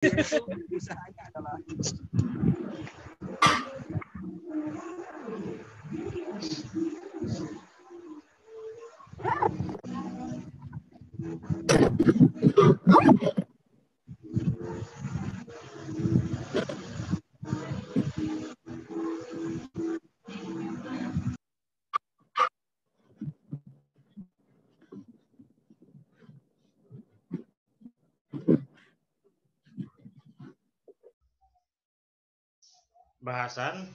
Usahanya adalah bahasan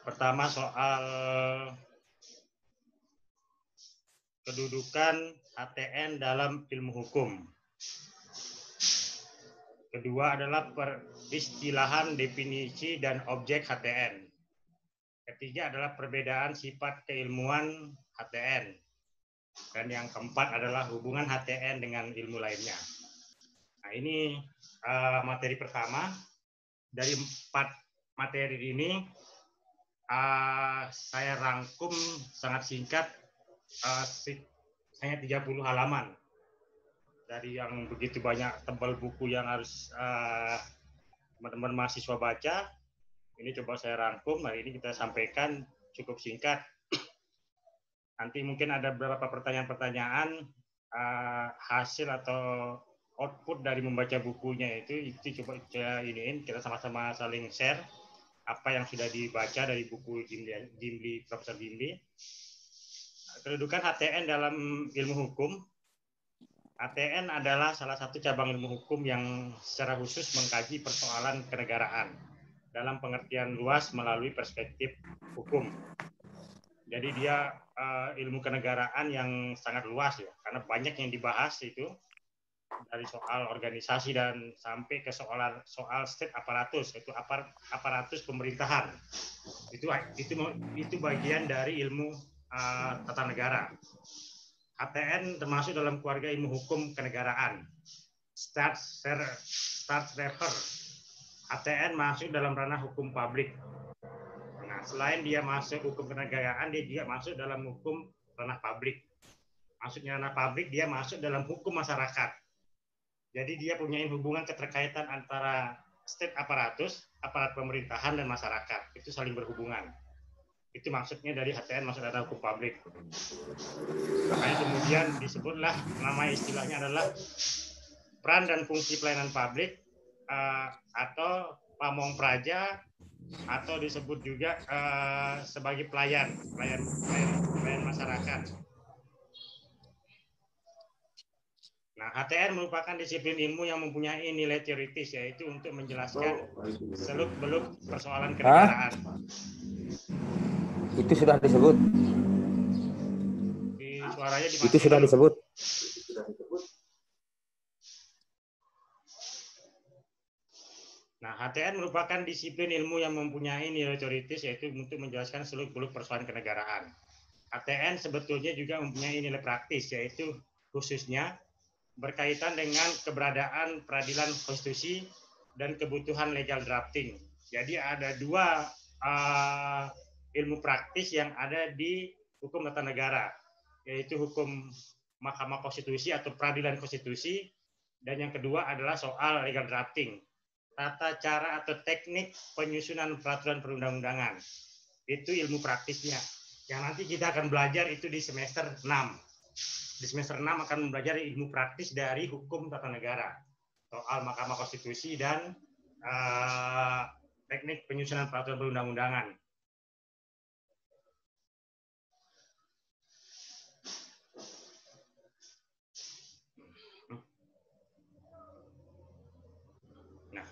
pertama soal kedudukan HTN dalam ilmu hukum. Kedua adalah peristilahan, definisi, dan objek HTN. Ketiga adalah perbedaan sifat keilmuan HTN. Dan yang keempat adalah hubungan HTN dengan ilmu lainnya. Nah, ini materi pertama. Dari 4 materi ini, saya rangkum sangat singkat, hanya 30 halaman. Dari yang begitu banyak tebal buku yang harus teman-teman mahasiswa baca, ini coba saya rangkum. Hari ini kita sampaikan cukup singkat. Nanti mungkin ada beberapa pertanyaan-pertanyaan hasil atau output dari membaca bukunya itu coba kita sama-sama saling share apa yang sudah dibaca dari buku Gimli, Profesor Gimli. Kedudukan HTN dalam ilmu hukum. HTN adalah salah satu cabang ilmu hukum yang secara khusus mengkaji persoalan kenegaraan dalam pengertian luas melalui perspektif hukum. Jadi dia ilmu kenegaraan yang sangat luas ya, karena banyak yang dibahas itu dari soal organisasi dan sampai ke soal state aparatus, yaitu aparatus pemerintahan. Itu bagian dari ilmu tata negara. HTN termasuk dalam keluarga ilmu hukum kenegaraan. Staatsrecht. HTN masuk dalam ranah hukum publik. Nah, selain dia masuk hukum kenegaraan, dia juga masuk dalam hukum ranah publik. Maksudnya ranah publik, dia masuk dalam hukum masyarakat. Jadi dia punya hubungan keterkaitan antara state aparatus, aparat pemerintahan, dan masyarakat. Itu saling berhubungan. Itu maksudnya dari HTN masuk dalam hukum publik. Makanya kemudian disebutlah, nama istilahnya adalah peran dan fungsi pelayanan publik atau pamong praja, atau disebut juga sebagai pelayan masyarakat. Nah, HTN merupakan disiplin ilmu yang mempunyai nilai teoritis, yaitu untuk menjelaskan seluk-beluk persoalan kenegaraan. Itu sudah disebut. Suaranya itu sudah disebut. Nah, HTN merupakan disiplin ilmu yang mempunyai nilai teoritis, yaitu untuk menjelaskan seluk-beluk persoalan kenegaraan. HTN sebetulnya juga mempunyai nilai praktis, yaitu khususnya berkaitan dengan keberadaan peradilan konstitusi dan kebutuhan legal drafting. Jadi ada 2 ilmu praktis yang ada di hukum tata negara, yaitu hukum Mahkamah Konstitusi atau peradilan konstitusi, dan yang kedua adalah soal legal drafting, tata cara atau teknik penyusunan peraturan perundang-undangan. Itu ilmu praktisnya. Yang nanti kita akan belajar itu di semester 6. Di semester 6 akan mempelajari ilmu praktis dari hukum tata negara, soal Mahkamah Konstitusi dan teknik penyusunan peraturan perundang-undangan. Nah,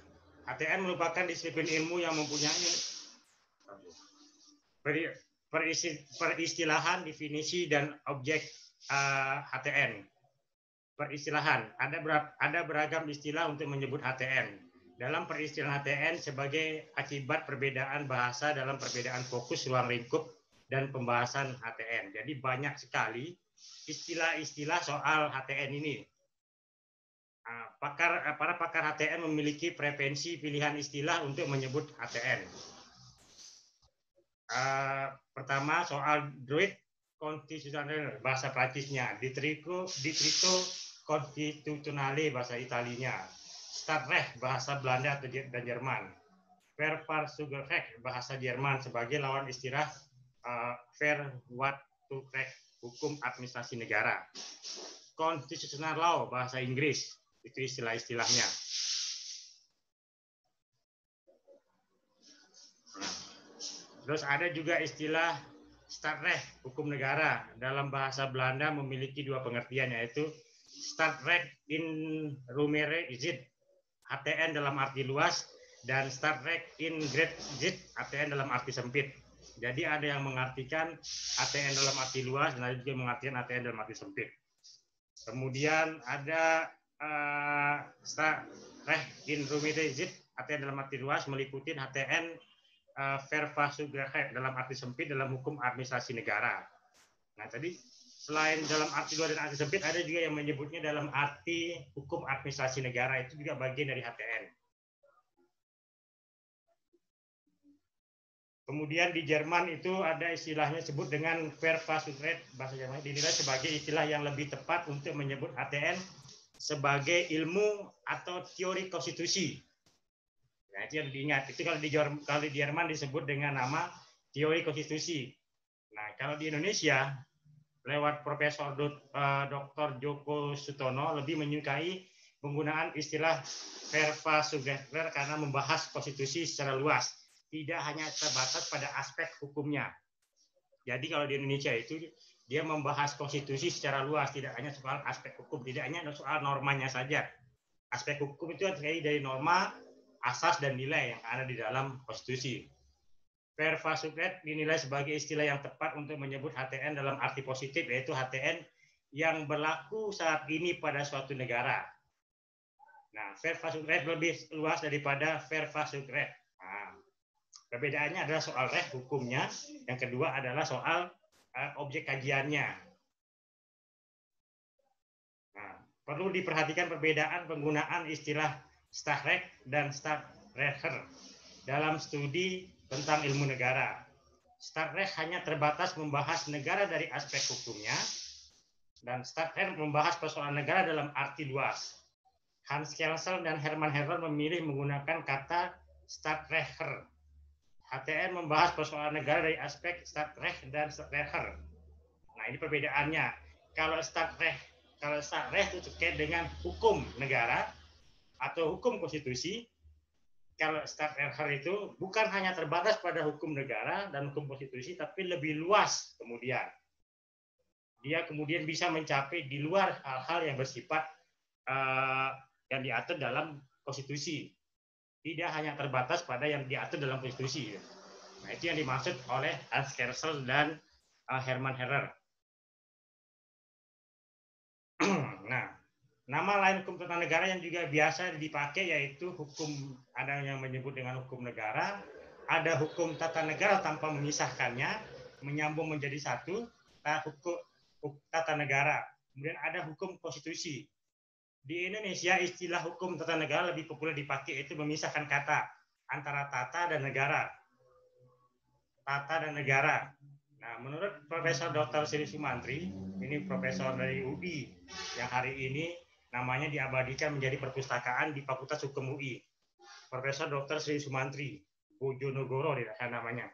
HTN merupakan disiplin ilmu yang mempunyai peristilahan, definisi, dan objek HTN. Peristilahan, ada beragam istilah untuk menyebut HTN. Dalam peristilahan HTN sebagai akibat perbedaan bahasa dalam perbedaan fokus ruang lingkup dan pembahasan HTN. Jadi banyak sekali istilah-istilah soal HTN ini. Para pakar HTN memiliki preferensi pilihan istilah untuk menyebut HTN. Pertama soal droit konstitusional, bahasa Prancisnya, Ditrito constituzionale bahasa Italinya, Stadtrecht bahasa Belanda dan Jerman, Verfassungsrecht bahasa Jerman sebagai lawan istilah Verwaltungsrecht, hukum administrasi negara. Constitutional law bahasa Inggris, itu istilah-istilahnya. Terus ada juga istilah Stadtrecht, hukum negara. Dalam bahasa Belanda memiliki dua pengertian, yaitu Stadtrecht in ruimere zin, HTN dalam arti luas, dan Stadtrecht in breite zin, HTN dalam arti sempit. Jadi ada yang mengartikan HTN dalam arti luas, dan ada juga yang mengartikan HTN dalam arti sempit. Kemudian ada Stadtrecht in ruimere zin, HTN dalam arti luas, meliputi HTN Verfassungsrecht dalam arti sempit dalam hukum administrasi negara. Nah, tadi selain dalam arti luas dan arti sempit, ada juga yang menyebutnya dalam arti hukum administrasi negara, itu juga bagian dari HTN. Kemudian di Jerman itu ada istilahnya disebut dengan Verfassungsrecht, bahasa Jerman dinilai sebagai istilah yang lebih tepat untuk menyebut HTN sebagai ilmu atau teori konstitusi. Nah, itu yang diingat. Itu kalau di Jerman disebut dengan nama teori konstitusi. Nah, kalau di Indonesia lewat Profesor Dr. Joko Sutono lebih menyukai penggunaan istilah Verfassungsrecht karena membahas konstitusi secara luas, tidak hanya terbatas pada aspek hukumnya. Jadi kalau di Indonesia itu dia membahas konstitusi secara luas, tidak hanya soal aspek hukum, tidak hanya soal normanya saja. Aspek hukum itu terdiri dari norma, asas dan nilai yang ada di dalam konstitusi. Verfassungsrecht dinilai sebagai istilah yang tepat untuk menyebut HTN dalam arti positif, yaitu HTN yang berlaku saat ini pada suatu negara. Nah, Verfassungsrecht lebih luas daripada Verfassungsrecht. Nah, perbedaannya adalah soal recht hukumnya, yang kedua adalah soal objek kajiannya. Nah, perlu diperhatikan perbedaan penggunaan istilah Stadtrecht dan Stadtrechter dalam studi tentang ilmu negara. Stadtrecht hanya terbatas membahas negara dari aspek hukumnya, dan Stadtrecht membahas persoalan negara dalam arti luas. Hans Kelsen dan Hermann Herder memilih menggunakan kata Stadtrechter. HTN membahas persoalan negara dari aspek Stadtrecht dan Stadtrechter. Nah, ini perbedaannya. Kalau Stadtrecht itu terkait dengan hukum negara atau hukum konstitusi. Kalau Stadtrechter itu bukan hanya terbatas pada hukum negara dan hukum konstitusi, tapi lebih luas kemudian. Dia kemudian bisa mencapai di luar hal-hal yang bersifat yang diatur dalam konstitusi. Tidak hanya terbatas pada yang diatur dalam konstitusi. Nah, itu yang dimaksud oleh Hans Kelsen dan Hermann Herder. Nah, nama lain hukum tata negara yang juga biasa dipakai yaitu hukum, ada yang menyebut dengan hukum negara, ada hukum tata negara tanpa memisahkannya, menyambung menjadi satu, hukum tata negara. Kemudian ada hukum konstitusi. Di Indonesia istilah hukum tata negara lebih populer dipakai, yaitu memisahkan kata antara tata dan negara. Tata dan negara. Nah, menurut Profesor Dr. Sri Sumantri, ini profesor dari UBI yang hari ini namanya diabadikan menjadi perpustakaan di Fakultas Hukum UI. Profesor Dr. Sri Sumantri, Bojonegoro namanya.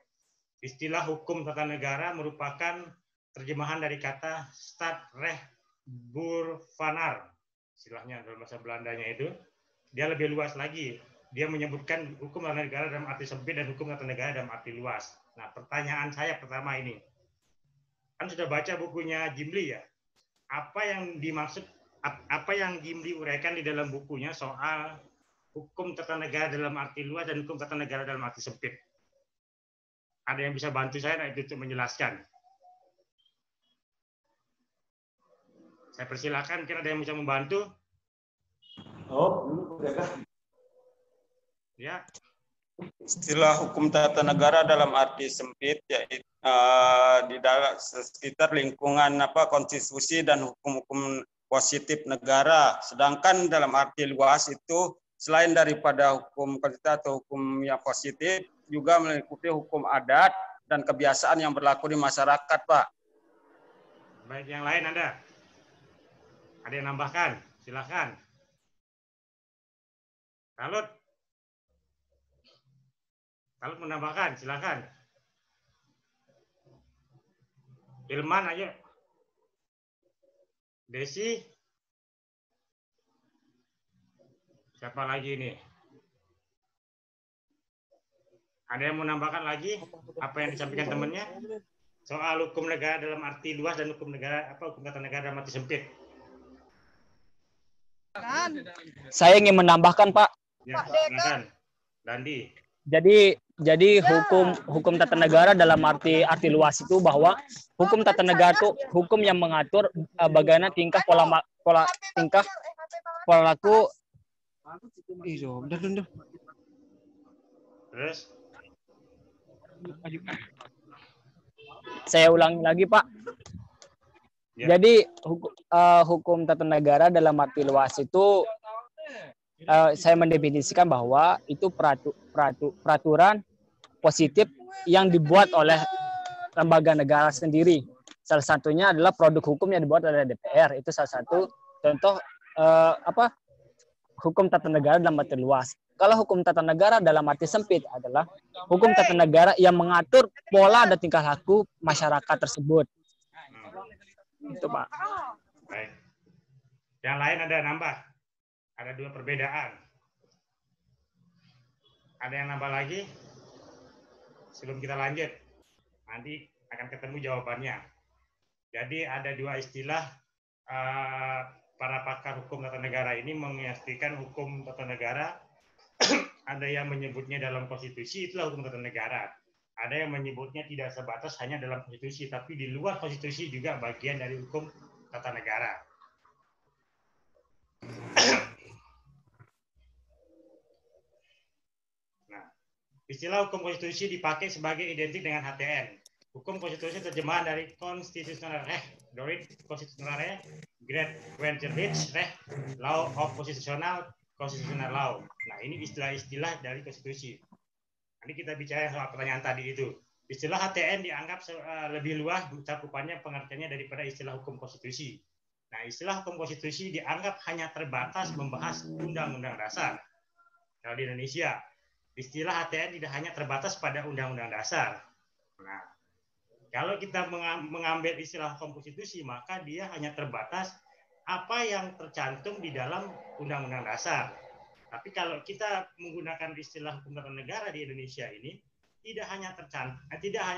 Istilah hukum tata negara merupakan terjemahan dari kata Stadtrechtsburgvanar. Istilahnya dalam bahasa Belandanya itu. Dia lebih luas lagi. Dia menyebutkan hukum tata negara dalam arti sempit dan hukum tata negara dalam arti luas. Nah, pertanyaan saya pertama ini. Kan sudah baca bukunya Gimli ya? Apa yang dimaksud, apa yang Gimli uraikan di dalam bukunya soal hukum tata negara dalam arti luas dan hukum tata negara dalam arti sempit? Ada yang bisa bantu saya untuk menjelaskan? Saya persilakan, kira ada yang bisa membantu? Oh, dulu udah. Ya. Istilah hukum tata negara dalam arti sempit yaitu di dalam sekitar lingkungan konstitusi dan hukum-hukum positif negara. Sedangkan dalam arti luas itu selain daripada hukum konstitusi atau hukum yang positif juga meliputi hukum adat dan kebiasaan yang berlaku di masyarakat, Pak. Baik, yang lain ada? Ada yang nambahkan? Silakan. Salut menambahkan, silakan. Ilman, ayo. Desi. Siapa lagi nih? Ada yang mau nambahkan lagi apa yang disampaikan temannya soal hukum negara dalam arti luas dan hukum tata negara dalam arti sempit? Saya ingin menambahkan, Pak. Ya, silakan. Dandi. Jadi hukum tata negara dalam arti luas itu bahwa hukum tata negara itu hukum yang mengatur bagaimana tingkah tingkah pola laku. Terus? Saya ulangi lagi, Pak. Ya. Jadi hukum tata negara dalam arti luas itu saya mendefinisikan bahwa itu peraturan positif yang dibuat oleh lembaga negara sendiri. Salah satunya adalah produk hukum yang dibuat oleh DPR. Itu salah satu contoh hukum tata negara dalam arti luas. Kalau hukum tata negara dalam arti sempit adalah hukum tata negara yang mengatur pola dan tingkah laku masyarakat tersebut. Itu, Pak. Baik. Yang lain ada nambah? Ada 2 perbedaan. Ada yang nambah lagi? Sebelum kita lanjut, nanti akan ketemu jawabannya. Jadi ada 2 istilah para pakar hukum tata negara ini mengartikan hukum tata negara. Ada yang menyebutnya dalam konstitusi, itulah hukum tata negara. Ada yang menyebutnya tidak sebatas hanya dalam konstitusi, tapi di luar konstitusi juga bagian dari hukum tata negara. Nah, istilah hukum konstitusi dipakai sebagai identik dengan HTN. Hukum konstitusi terjemahan dari Constitutional Great Western Law of Constitutional Law. Nah, ini istilah-istilah dari konstitusi. Nanti kita bicara soal pertanyaan tadi itu. Istilah HTN dianggap lebih luas cakupannya pengertiannya daripada istilah hukum konstitusi. Nah, istilah hukum konstitusi dianggap hanya terbatas membahas undang-undang dasar. Kalau di Indonesia, istilah HTN tidak hanya terbatas pada undang-undang dasar. Nah, kalau kita mengambil istilah hukum konstitusi, maka dia hanya terbatas apa yang tercantum di dalam undang-undang dasar. Tapi kalau kita menggunakan istilah hukum tata negara di Indonesia ini, tidak hanya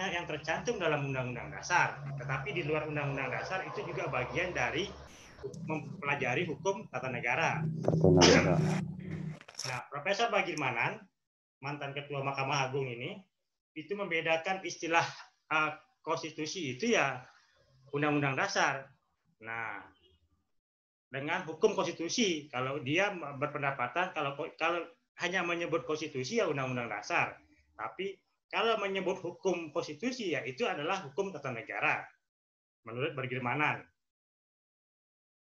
yang tercantum dalam undang-undang dasar, tetapi di luar undang-undang dasar itu juga bagian dari mempelajari hukum tata negara. Nah, Profesor Bagirmanan, mantan Ketua Mahkamah Agung ini, itu membedakan istilah konstitusi itu ya undang-undang dasar. Nah, dengan hukum konstitusi, kalau dia berpendapatan kalau hanya menyebut konstitusi ya undang-undang dasar, tapi kalau menyebut hukum konstitusi ya itu adalah hukum tata negara. Menurut Bagirmanan,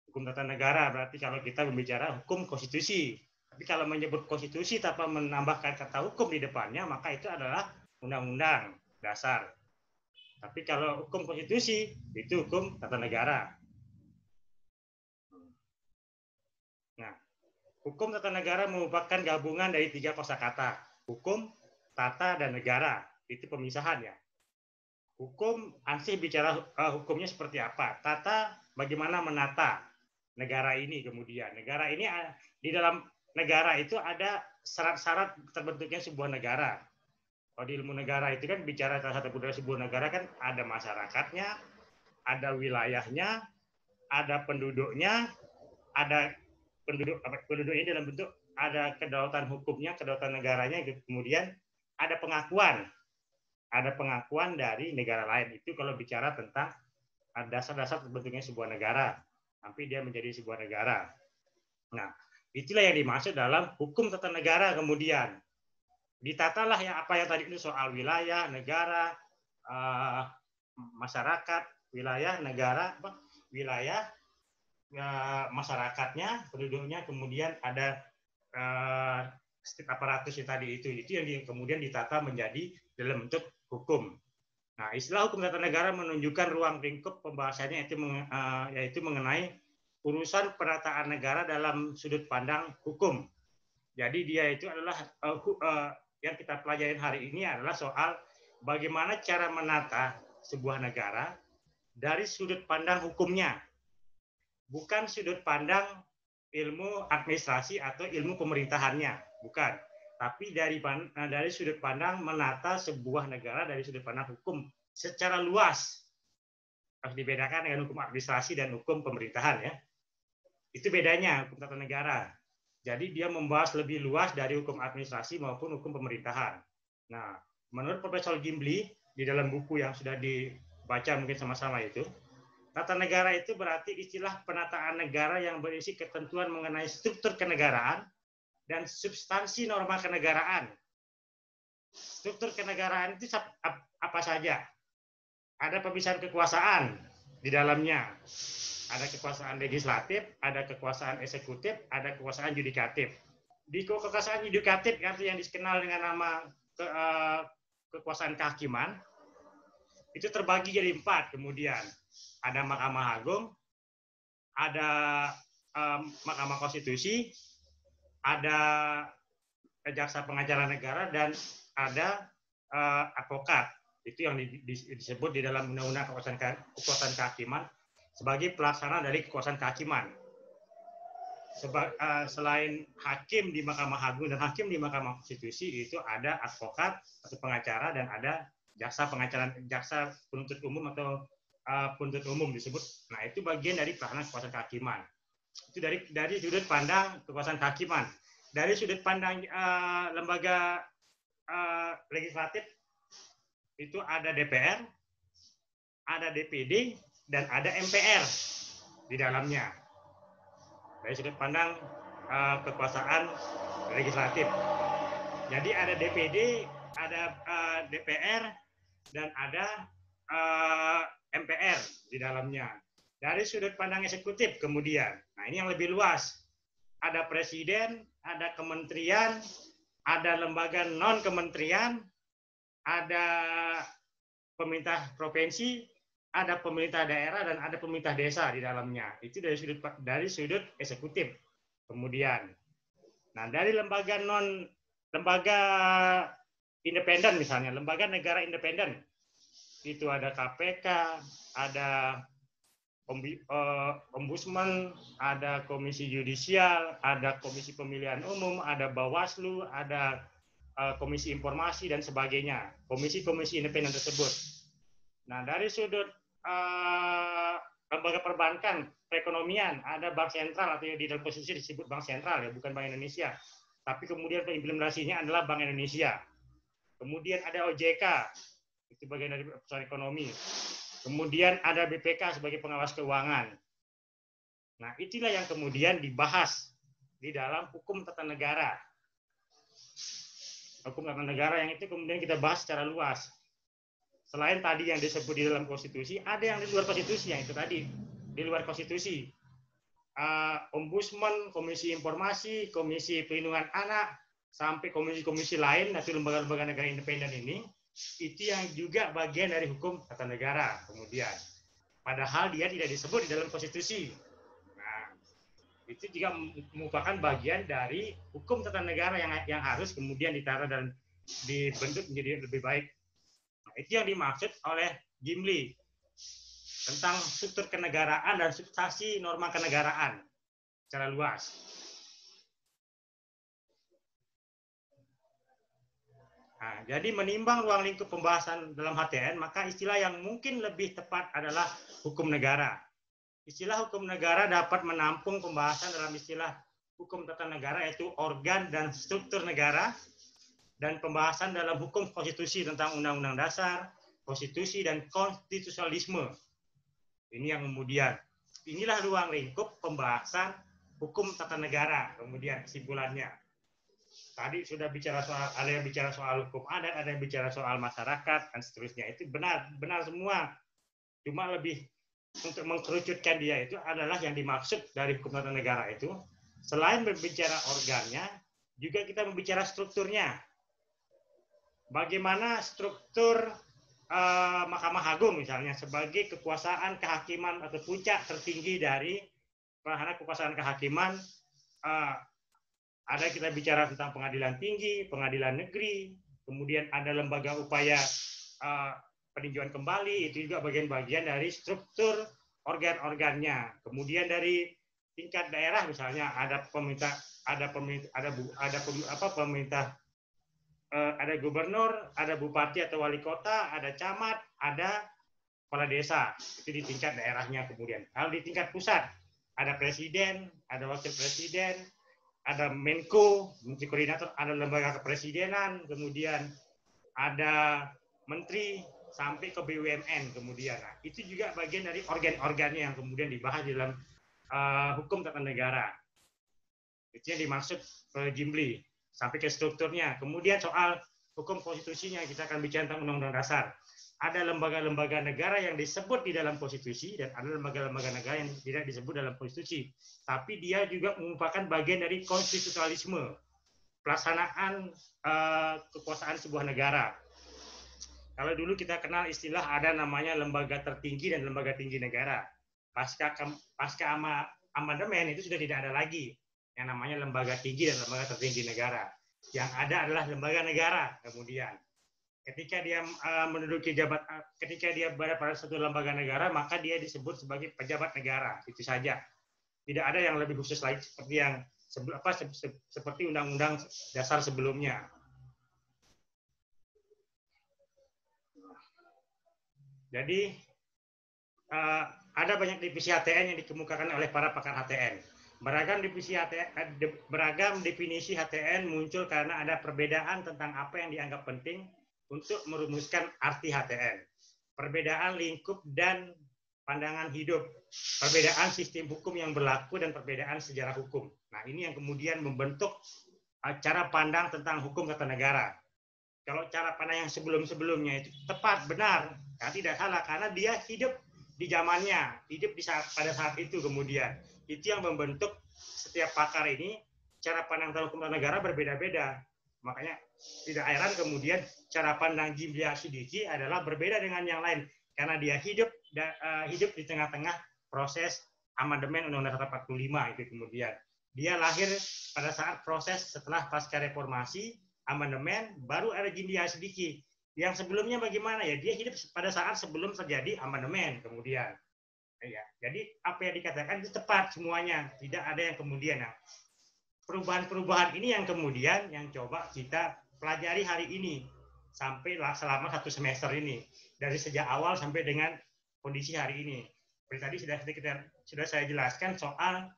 hukum tata negara berarti kalau kita berbicara hukum konstitusi. Tapi kalau menyebut konstitusi tanpa menambahkan kata hukum di depannya, maka itu adalah undang-undang dasar. Tapi kalau hukum konstitusi itu hukum tata negara. Nah, hukum tata negara merupakan gabungan dari 3 kosakata. Hukum, tata, dan negara. Itu pemisahan ya. Hukum, ansih bicara hukumnya seperti apa. Tata, bagaimana menata negara ini kemudian. Negara ini, di dalam negara itu ada syarat-syarat terbentuknya sebuah negara. Kalau di ilmu negara itu kan bicara salah satu budaya sebuah negara kan ada masyarakatnya, ada wilayahnya, ada penduduknya, ada penduduknya dalam bentuk ada kedaulatan hukumnya, kedaulatan negaranya, kemudian ada pengakuan dari negara lain. Itu kalau bicara tentang dasar-dasar terbentuknya sebuah negara, sampai dia menjadi sebuah negara. Nah, itulah yang dimaksud dalam hukum tata negara. Kemudian ditatalah yang apa yang tadi itu soal wilayah, negara, masyarakat, wilayah, negara, wilayah, masyarakatnya, penduduknya, kemudian ada state aparatus tadi itu yang kemudian ditata menjadi dalam bentuk hukum. Nah, istilah hukum tata negara menunjukkan ruang lingkup pembahasannya yaitu mengenai urusan penataan negara dalam sudut pandang hukum. Jadi dia itu adalah yang kita pelajarin hari ini adalah soal bagaimana cara menata sebuah negara dari sudut pandang hukumnya, bukan sudut pandang ilmu administrasi atau ilmu pemerintahannya, bukan. Tapi dari sudut pandang menata sebuah negara dari sudut pandang hukum secara luas. Harus dibedakan dengan hukum administrasi dan hukum pemerintahan ya. Itu bedanya hukum tata negara. Jadi dia membahas lebih luas dari hukum administrasi maupun hukum pemerintahan. Nah, menurut Profesor Gimli di dalam buku yang sudah dibaca mungkin sama-sama itu, tata negara itu berarti istilah penataan negara yang berisi ketentuan mengenai struktur kenegaraan dan substansi norma kenegaraan. Struktur kenegaraan itu apa saja? Ada pemisahan kekuasaan di dalamnya. Ada kekuasaan legislatif, ada kekuasaan eksekutif, ada kekuasaan yudikatif. Di kekuasaan yudikatif yang dikenal dengan nama kekuasaan kehakiman, itu terbagi jadi 4 kemudian. Ada Mahkamah Agung, ada Mahkamah Konstitusi, ada Jaksa Pengacara Negara, dan ada advokat. Itu yang disebut di dalam Undang-Undang Kekuasaan Kehakiman sebagai pelaksana dari kekuasaan kehakiman. Selain hakim di Mahkamah Agung dan hakim di Mahkamah Konstitusi, itu ada advokat atau pengacara dan ada jaksa penuntut umum atau penuntut umum disebut. Nah, itu bagian dari pelaksanaan kekuasaan kehakiman. Itu dari sudut pandang kekuasaan kehakiman. Dari sudut pandang lembaga legislatif, itu ada DPR, ada DPD, dan ada MPR di dalamnya. Dari sudut pandang kekuasaan legislatif. Jadi ada DPD, ada DPR, dan ada MPR di dalamnya. Dari sudut pandang eksekutif kemudian, nah ini yang lebih luas. Ada presiden, ada kementerian, ada lembaga non-kementerian, ada pemerintah provinsi, ada pemerintah daerah, dan ada pemerintah desa di dalamnya. Itu dari sudut eksekutif. Kemudian, nah dari lembaga independen misalnya, lembaga negara independen, itu ada KPK, ada Ombudsman, ada Komisi Yudisial, ada Komisi Pemilihan Umum, ada Bawaslu, ada Komisi Informasi, dan sebagainya. Komisi-komisi independen tersebut. Nah, dari sudut lembaga perbankan, perekonomian, ada Bank Sentral, atau di dalam posisi disebut Bank Sentral, ya, bukan Bank Indonesia. Tapi kemudian implementasinya adalah Bank Indonesia. Kemudian ada OJK, itu bagian dari persoalan ekonomi. Kemudian ada BPK sebagai pengawas keuangan. Nah, itulah yang kemudian dibahas di dalam hukum tata negara. Hukum tata negara yang itu kemudian kita bahas secara luas. Selain tadi yang disebut di dalam konstitusi, ada yang di luar konstitusi, yang itu tadi. Di luar konstitusi. Ombudsman, Komisi Informasi, Komisi Perlindungan Anak, sampai komisi-komisi lain, atau lembaga-lembaga negara independen ini, itu yang juga bagian dari hukum tata negara kemudian. Padahal dia tidak disebut di dalam konstitusi. Nah, itu juga merupakan bagian dari hukum tata negara yang harus kemudian ditata dan dibentuk menjadi lebih baik. Nah, itu yang dimaksud oleh Gimli tentang struktur kenegaraan dan substansi norma kenegaraan secara luas. Nah, jadi menimbang ruang lingkup pembahasan dalam HTN, maka istilah yang mungkin lebih tepat adalah hukum negara. Istilah hukum negara dapat menampung pembahasan dalam istilah hukum tata negara, yaitu organ dan struktur negara, dan pembahasan dalam hukum konstitusi tentang undang-undang dasar, konstitusi, dan konstitusionalisme. Ini yang kemudian, inilah ruang lingkup pembahasan hukum tata negara, kemudian kesimpulannya. Tadi sudah bicara soal, ada yang bicara soal hukum adat, ada yang bicara soal masyarakat, dan seterusnya. Itu benar semua. Cuma lebih untuk mengkerucutkan dia itu adalah yang dimaksud dari hukum tata negara itu. Selain berbicara organnya, juga kita berbicara strukturnya. Bagaimana struktur Mahkamah Agung misalnya sebagai kekuasaan kehakiman atau puncak tertinggi dari wahana kekuasaan kehakiman, ada kita bicara tentang pengadilan tinggi, pengadilan negeri, kemudian ada lembaga upaya peninjauan kembali, itu juga bagian-bagian dari struktur organ-organnya. Kemudian dari tingkat daerah misalnya ada pemerintah, ada gubernur, ada bupati atau wali kota, ada camat, ada kepala desa. Itu di tingkat daerahnya. Kemudian kalau di tingkat pusat ada presiden, ada wakil presiden, ada Menko, menteri koordinator, ada lembaga kepresidenan, kemudian ada menteri sampai ke BUMN kemudian. Nah, itu juga bagian dari organ-organnya yang kemudian dibahas di dalam hukum tata negara. Itu yang dimaksud Jimli sampai ke strukturnya. Kemudian soal hukum konstitusinya kita akan bicara tentang undang-undang dasar. Ada lembaga-lembaga negara yang disebut di dalam konstitusi dan ada lembaga-lembaga negara yang tidak disebut dalam konstitusi. Tapi dia juga merupakan bagian dari konstitusionalisme, pelaksanaan kekuasaan sebuah negara. Kalau dulu kita kenal istilah ada namanya lembaga tertinggi dan lembaga tinggi negara. Pasca amandemen itu sudah tidak ada lagi yang namanya lembaga tinggi dan lembaga tertinggi negara. Yang ada adalah lembaga negara. Kemudian ketika dia ketika dia berada pada satu lembaga negara, maka dia disebut sebagai pejabat negara. Itu saja. Tidak ada yang lebih khusus lagi seperti yang seperti undang-undang dasar sebelumnya. Jadi ada banyak divisi HTN yang dikemukakan oleh para pakar HTN. Beragam definisi HTN muncul karena ada perbedaan tentang apa yang dianggap penting untuk merumuskan arti HTN. Perbedaan lingkup dan pandangan hidup, perbedaan sistem hukum yang berlaku dan perbedaan sejarah hukum. Nah, ini yang kemudian membentuk cara pandang tentang hukum tata negara. Kalau cara pandang yang sebelum-sebelumnya itu tepat, benar, ya tidak salah karena dia hidup di zamannya, hidup pada saat itu kemudian. Itu yang membentuk setiap pakar ini cara pandang tentang hukum tata negara berbeda-beda. Makanya tidak heran kemudian cara pandang Jimli Siddiqi adalah berbeda dengan yang lain karena dia hidup di tengah-tengah proses amandemen Undang-Undang 45 itu kemudian. Dia lahir pada saat proses setelah pasca reformasi amandemen, baru ada Jimli Siddiqi. Yang sebelumnya bagaimana ya? Dia hidup pada saat sebelum terjadi amandemen kemudian. Ya, jadi apa yang dikatakan itu tepat semuanya, tidak ada yang kemudian. Nah, perubahan-perubahan ini yang kemudian yang coba kita pelajari hari ini sampai selama 1 semester ini, dari sejak awal sampai dengan kondisi hari ini. Seperti tadi sudah saya jelaskan soal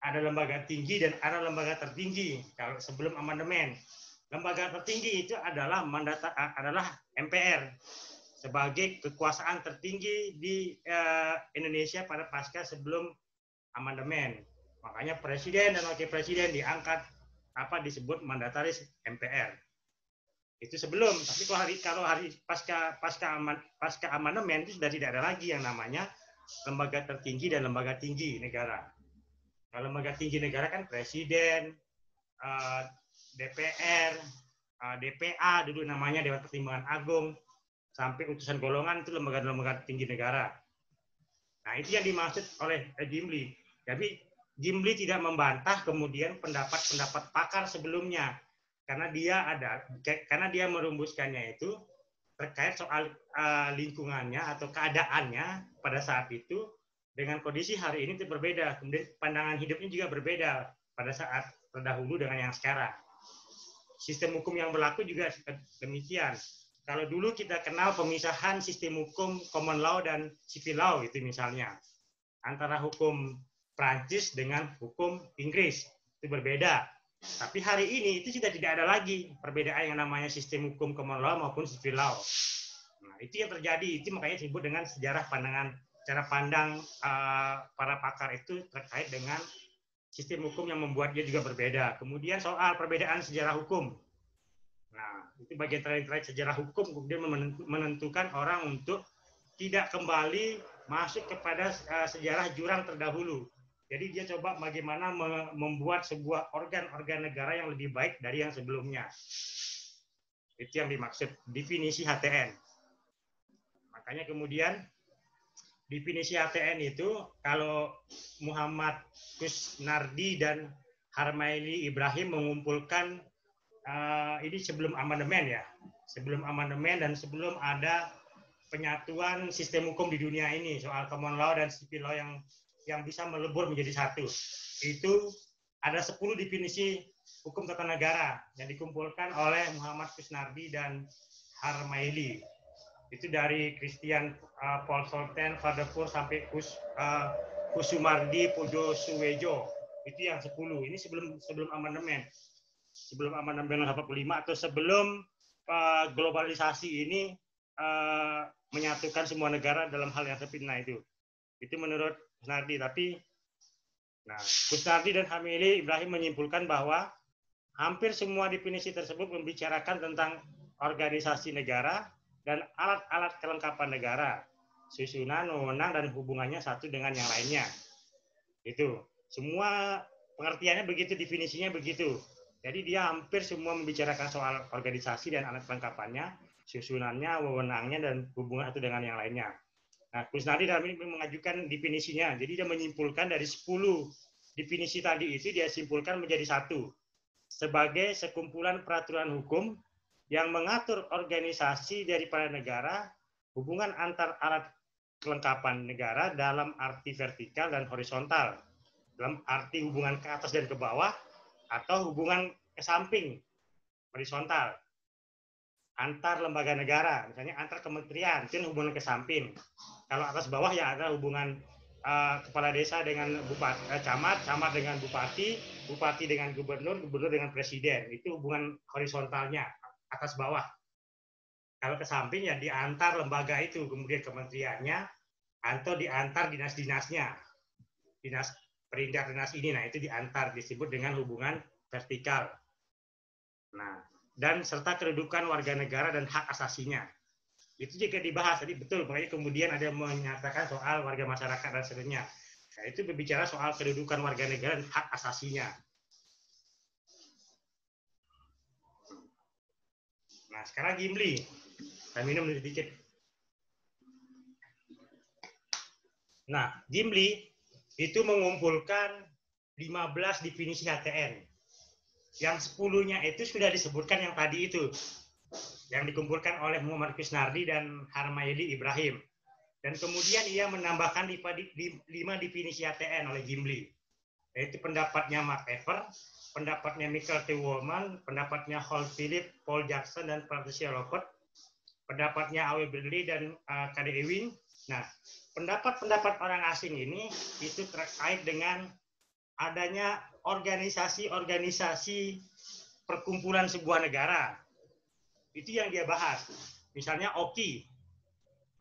ada lembaga tinggi dan ada lembaga tertinggi. Kalau sebelum amandemen, lembaga tertinggi itu adalah MPR sebagai kekuasaan tertinggi di Indonesia pada pasca sebelum amandemen. Makanya presiden dan wakil presiden diangkat disebut mandataris MPR. Itu sebelum, tapi kalau hari pasca amandemen itu sudah tidak ada lagi yang namanya lembaga tertinggi dan lembaga tinggi negara. Kalau lembaga tinggi negara kan presiden, DPR, DPA dulu namanya Dewan Pertimbangan Agung, sampai utusan golongan itu lembaga-lembaga tinggi negara. Nah, itu yang dimaksud oleh Jimli. Tapi Jimli tidak membantah kemudian pendapat-pendapat pakar sebelumnya karena dia merumuskannya itu terkait soal lingkungannya atau keadaannya pada saat itu dengan kondisi hari ini itu berbeda. Kemudian pandangan hidupnya juga berbeda pada saat terdahulu dengan yang sekarang. Sistem hukum yang berlaku juga demikian. Kalau dulu kita kenal pemisahan sistem hukum common law dan civil law itu misalnya. Antara hukum Prancis dengan hukum Inggris. Itu berbeda. Tapi hari ini itu sudah tidak ada lagi perbedaan yang namanya sistem hukum common law maupun civil law. Nah, itu yang terjadi. Itu makanya disebut dengan sejarah cara pandang para pakar itu terkait dengan sistem hukum yang membuat dia juga berbeda. Kemudian soal perbedaan sejarah hukum. Nah, itu bagian terakhir sejarah hukum kemudian menentukan orang untuk tidak kembali masuk kepada sejarah jurang terdahulu. Jadi dia coba bagaimana membuat sebuah organ-organ negara yang lebih baik dari yang sebelumnya. Itu yang dimaksud definisi HTN. Makanya kemudian definisi HTN itu kalau Muhammad Kusnardi dan Harmaili Ibrahim mengumpulkan ini sebelum amandemen ya, sebelum amandemen dan sebelum ada penyatuan sistem hukum di dunia ini soal common law dan civil law yang bisa melebur menjadi satu. Itu ada 10 definisi hukum tata negara yang dikumpulkan oleh Muhammad Kusnardi dan Harmaili. Itu dari Christian Paul Solten, Fadepur sampai Kusumardi, Pujo Suwejo. Itu yang 10. Ini sebelum amandemen. Sebelum amandemen 45 atau sebelum globalisasi ini menyatukan semua negara dalam hal yang sempurna itu. Itu menurut Kusnardi. Tapi Kusnardi dan Harmaili Ibrahim menyimpulkan bahwa hampir semua definisi tersebut membicarakan tentang organisasi negara dan alat-alat kelengkapan negara, susunan, wewenang, dan hubungannya satu dengan yang lainnya. Itu semua pengertiannya begitu, definisinya begitu. Jadi dia hampir semua membicarakan soal organisasi dan alat kelengkapannya, susunannya, wewenangnya, dan hubungan satu dengan yang lainnya. Nah, Kusnardi dalam ini mengajukan definisinya. Jadi dia menyimpulkan dari 10 definisi tadi itu dia simpulkan menjadi satu. Sebagai sekumpulan peraturan hukum yang mengatur organisasi daripada negara, hubungan antar alat kelengkapan negara dalam arti vertikal dan horizontal, dalam arti hubungan ke atas dan ke bawah, atau hubungan ke samping, horizontal, antar lembaga negara, misalnya antar kementerian, itu hubungan ke samping. Kalau atas bawah ya ada hubungan kepala desa dengan bupati, camat dengan bupati, bupati dengan gubernur, gubernur dengan presiden. Itu hubungan horizontalnya, atas bawah. Kalau ke samping ya di antar lembaga itu, kemudian kementeriannya, atau di antar dinas-dinasnya. Dinas perintah dinas ini, nah itu diantar, disebut dengan hubungan vertikal. Nah, dan serta kedudukan warga negara dan hak asasinya. Itu juga dibahas tadi, betul, makanya kemudian ada menyatakan soal warga masyarakat dan seterusnya. Nah, itu berbicara soal kedudukan warga negara dan hak asasinya. Nah, sekarang Gimli. Saya minum sedikit. Nah, Gimli itu mengumpulkan 15 definisi HTN. Yang 10-nya itu sudah disebutkan yang tadi itu. Yang dikumpulkan oleh Muhammad Kusnardi dan Harmaili Ibrahim. Dan kemudian ia menambahkan 5 definisi HTN oleh Gimli. Yaitu pendapatnya Mark Ever, pendapatnya Michael T. Woolman, pendapatnya Hall Philip, Paul Jackson, dan Patricia Robert, pendapatnya Awe Bradley dan K.D. Ewing. Nah, pendapat-pendapat orang asing ini itu terkait dengan adanya organisasi-organisasi perkumpulan sebuah negara. Itu yang dia bahas. Misalnya OKI,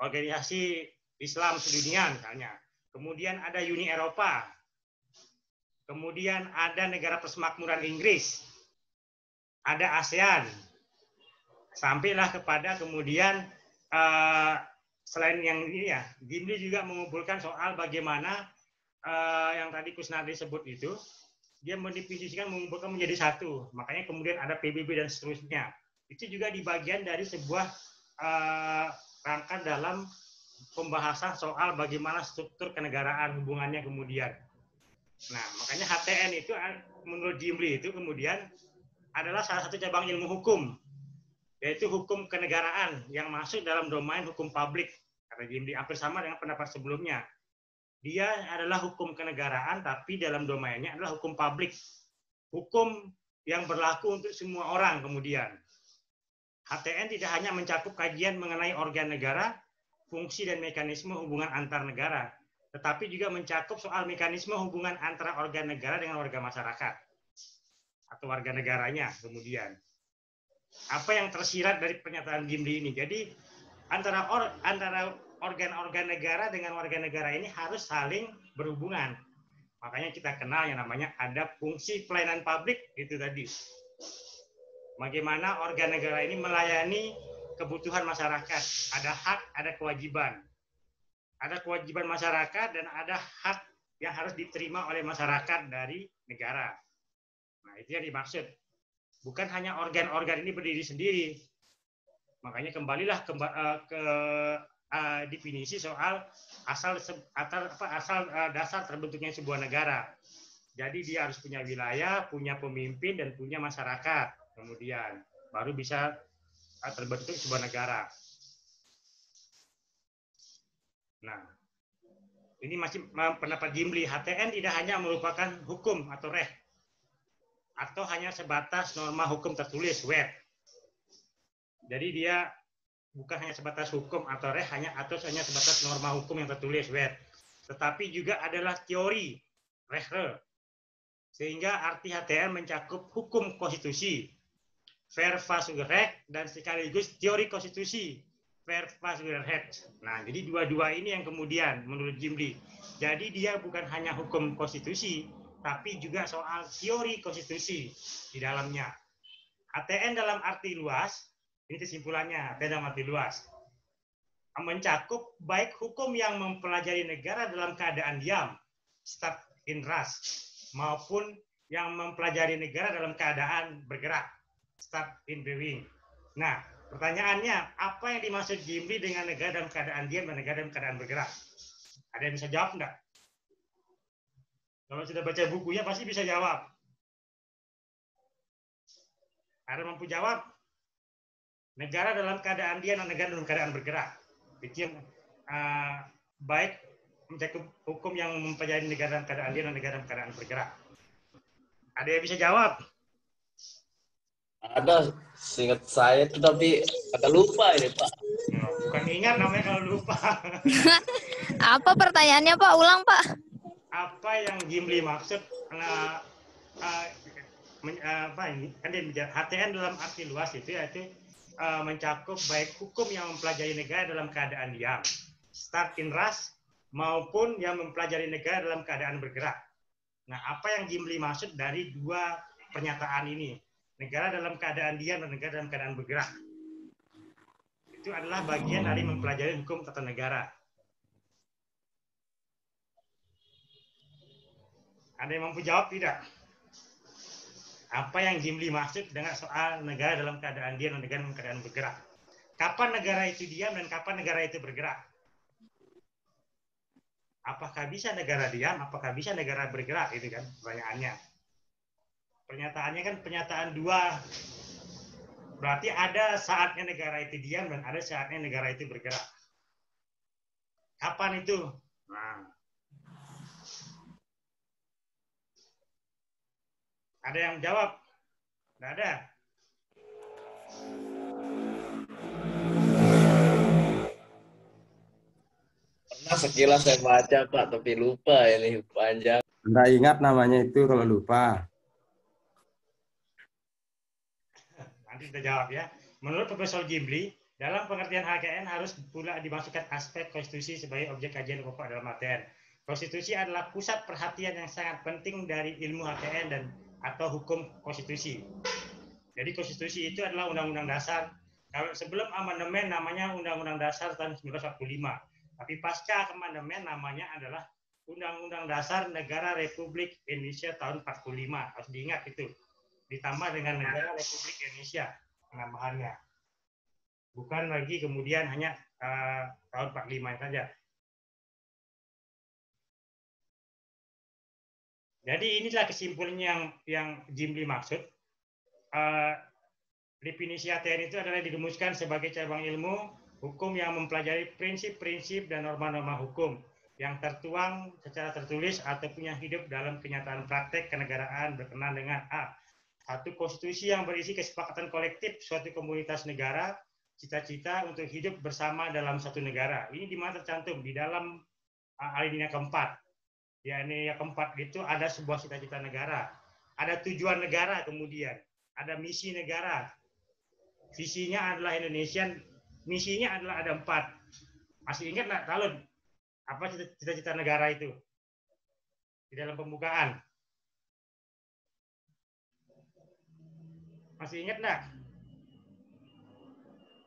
Organisasi Islam Sedunia misalnya. Kemudian ada Uni Eropa. Kemudian ada Negara Persemakmuran Inggris. Ada ASEAN. Sampailah kepada kemudian selain yang ini ya, Gimli juga mengumpulkan soal bagaimana yang tadi Kusnardi sebut itu, dia mendefinisikan mengumpulkan menjadi satu. Makanya kemudian ada PBB dan seterusnya. Itu juga di bagian dari sebuah rangka dalam pembahasan soal bagaimana struktur kenegaraan hubungannya kemudian. Nah, makanya HTN itu menurut Gimli itu kemudian adalah salah satu cabang ilmu hukum, yaitu hukum kenegaraan yang masuk dalam domain hukum publik. Karena Gimli hampir sama dengan pendapat sebelumnya. Dia adalah hukum kenegaraan, tapi dalam domainnya adalah hukum publik. Hukum yang berlaku untuk semua orang kemudian. HTN tidak hanya mencakup kajian mengenai organ negara, fungsi dan mekanisme hubungan antar negara, tetapi juga mencakup soal mekanisme hubungan antara organ negara dengan warga masyarakat atau warga negaranya kemudian. Apa yang tersirat dari pernyataan Gimli ini? Jadi antara organ-organ negara dengan warga negara ini harus saling berhubungan. Makanya kita kenal yang namanya ada fungsi pelayanan publik itu tadi. Bagaimana organ negara ini melayani kebutuhan masyarakat. Ada hak, ada kewajiban. Ada kewajiban masyarakat dan ada hak yang harus diterima oleh masyarakat dari negara. Nah, itu yang dimaksud. Bukan hanya organ-organ ini berdiri sendiri. Makanya kembalilah ke definisi soal asal dasar terbentuknya sebuah negara. Jadi dia harus punya wilayah, punya pemimpin, dan punya masyarakat. Kemudian baru bisa terbentuk sebuah negara. Nah, ini masih pendapat Gimli. HTN tidak hanya merupakan hukum atau reh, atau hanya sebatas norma hukum tertulis (wet). Jadi dia bukan hanya sebatas hukum atau reh, hanya sebatas norma hukum yang tertulis (wet), tetapi juga adalah teori (reh). Sehingga arti HTN mencakup hukum konstitusi (verfassungsrecht) dan sekaligus teori konstitusi (verfassungsrecht). Nah, jadi dua-dua ini yang kemudian menurut Gimli. Jadi dia bukan hanya hukum konstitusi, tapi juga soal teori konstitusi di dalamnya. HTN dalam arti luas, ini kesimpulannya, HTN dalam arti luas, mencakup baik hukum yang mempelajari negara dalam keadaan diam, staat in rust, maupun yang mempelajari negara dalam keadaan bergerak, staat in beweging. Nah, pertanyaannya, apa yang dimaksud Gimli dengan negara dalam keadaan diam dan negara dalam keadaan bergerak? Ada yang bisa jawab enggak? Kalau sudah baca bukunya pasti bisa jawab. Ada yang mampu jawab? Negara dalam keadaan diam dan negara dalam keadaan bergerak. Itu yang baik mencakup hukum yang mempelajari negara dalam keadaan diam dan negara dalam keadaan bergerak. Ada yang bisa jawab? Ada, seingat saya itu tapi agak lupa ini Pak. Bukan ingat namanya kalau lupa. Apa pertanyaannya Pak? Ulang Pak. Apa yang Gimli maksud? Apa ini? Kan dia HTN dalam arti luas itu yaitu mencakup baik hukum yang mempelajari negara dalam keadaan diam, staat in rust, maupun yang mempelajari negara dalam keadaan bergerak. Nah, apa yang Gimli maksud dari dua pernyataan ini? Negara dalam keadaan diam dan negara dalam keadaan bergerak. Itu adalah bagian dari mempelajari hukum tata negara. Ada yang mampu jawab tidak? Apa yang Gimli maksud dengan soal negara dalam keadaan diam dan negara dalam keadaan bergerak? Kapan negara itu diam dan kapan negara itu bergerak? Apakah bisa negara diam? Apakah bisa negara bergerak? Itu kan pertanyaannya. Pernyataannya kan pernyataan dua. Berarti ada saatnya negara itu diam dan ada saatnya negara itu bergerak. Kapan itu? Nah. Ada yang jawab? Tidak ada. Pernah sekilas saya baca Pak, tapi lupa ini panjang. Anda ingat namanya itu kalau lupa. Nanti kita jawab ya. Menurut Profesor Gimli, dalam pengertian HKN harus pula dimasukkan aspek konstitusi sebagai objek kajian pokok dalam HTN. Konstitusi adalah pusat perhatian yang sangat penting dari ilmu HKN dan atau hukum konstitusi. Jadi konstitusi itu adalah undang-undang dasar. Kalau sebelum amandemen namanya Undang-Undang Dasar tahun 1945. Tapi pasca amandemen namanya adalah Undang-Undang Dasar Negara Republik Indonesia tahun 45. Harus diingat itu. Ditambah dengan Negara Republik Indonesia penambahannya. Bukan lagi kemudian hanya tahun 45 saja. Jadi inilah kesimpulannya yang Gimli maksud. Definisi HTN itu adalah dirumuskan sebagai cabang ilmu hukum yang mempelajari prinsip-prinsip dan norma-norma hukum yang tertuang secara tertulis ataupun yang hidup dalam kenyataan praktek kenegaraan berkenaan dengan A. Satu konstitusi yang berisi kesepakatan kolektif suatu komunitas negara, cita-cita untuk hidup bersama dalam satu negara. Ini di mana tercantum di dalam alinea keempat. Ya, ini yang keempat itu ada sebuah cita-cita negara, ada tujuan negara, kemudian ada misi negara. Visinya adalah Indonesia, misinya adalah ada 4. Masih ingat nggak, Talun? Apa cita-cita negara itu? Di dalam pembukaan. Masih ingat nggak?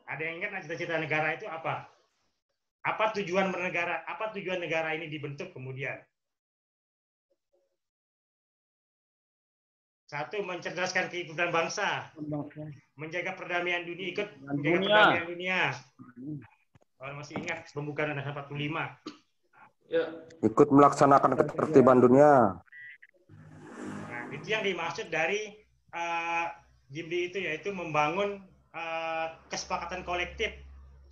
Ada yang ingat nggak cita-cita negara itu apa? Apa tujuan bernegara? Apa tujuan negara ini dibentuk kemudian? Satu, mencerdaskan kehidupan bangsa, menjaga perdamaian dunia, menjaga perdamaian dunia. Kalau masih ingat pembukaan Undang-Undang 45. Ikut melaksanakan ketertiban dunia. Nah, itu yang dimaksud dari GIMDI itu, yaitu membangun kesepakatan kolektif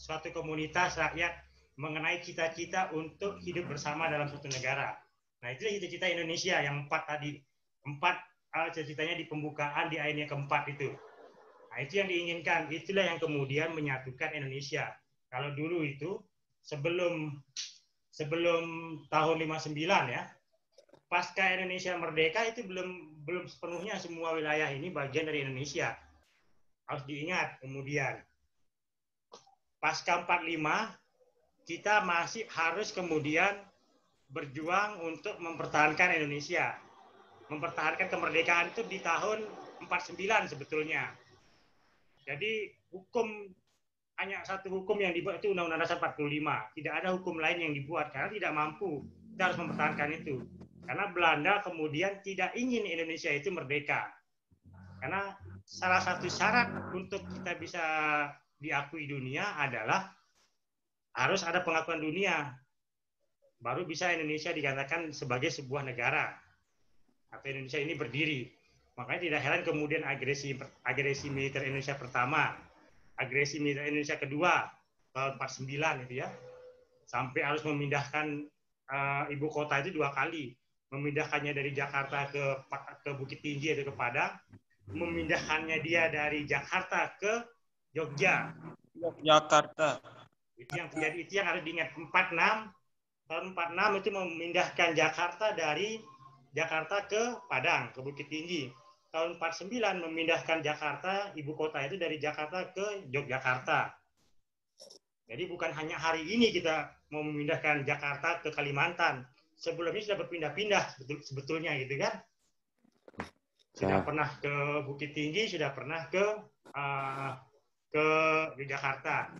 suatu komunitas rakyat mengenai cita-cita untuk hidup bersama dalam suatu negara. Nah, itu cita-cita Indonesia yang 4 tadi. 4 cita-citanya di pembukaan di ayat yang keempat itu. Nah, itu yang diinginkan. Itulah yang kemudian menyatukan Indonesia. Kalau dulu itu sebelum tahun 59 ya, pasca Indonesia merdeka itu belum sepenuhnya semua wilayah ini bagian dari Indonesia. Harus diingat kemudian. Pasca 45 kita masih harus kemudian berjuang untuk mempertahankan Indonesia. Mempertahankan kemerdekaan itu di tahun 49 sebetulnya. Jadi hanya satu hukum yang dibuat itu Undang-Undang Dasar 45. Tidak ada hukum lain yang dibuat karena tidak mampu. Kita harus mempertahankan itu. Karena Belanda kemudian tidak ingin Indonesia itu merdeka. Karena salah satu syarat untuk kita bisa diakui dunia adalah harus ada pengakuan dunia. Baru bisa Indonesia dikatakan sebagai sebuah negara. Atau Indonesia ini berdiri. Makanya tidak heran kemudian agresi militer Indonesia pertama, agresi militer Indonesia kedua tahun 49 itu ya, sampai harus memindahkan ibu kota itu 2 kali, memindahkannya dari Jakarta ke Bukit Tinggi atau ke Padang, memindahkannya dia dari Jakarta ke Yogyakarta. Itu yang terjadi, itu yang harus diingat. Tahun 46 itu memindahkan Jakarta dari Jakarta ke Padang, ke Bukit Tinggi. Tahun 49 memindahkan Jakarta, ibu kota itu dari Jakarta ke Yogyakarta. Jadi bukan hanya hari ini kita mau memindahkan Jakarta ke Kalimantan. Sebelumnya sudah berpindah-pindah sebetulnya gitu kan. Sudah pernah ke Bukit Tinggi, sudah pernah ke Yogyakarta.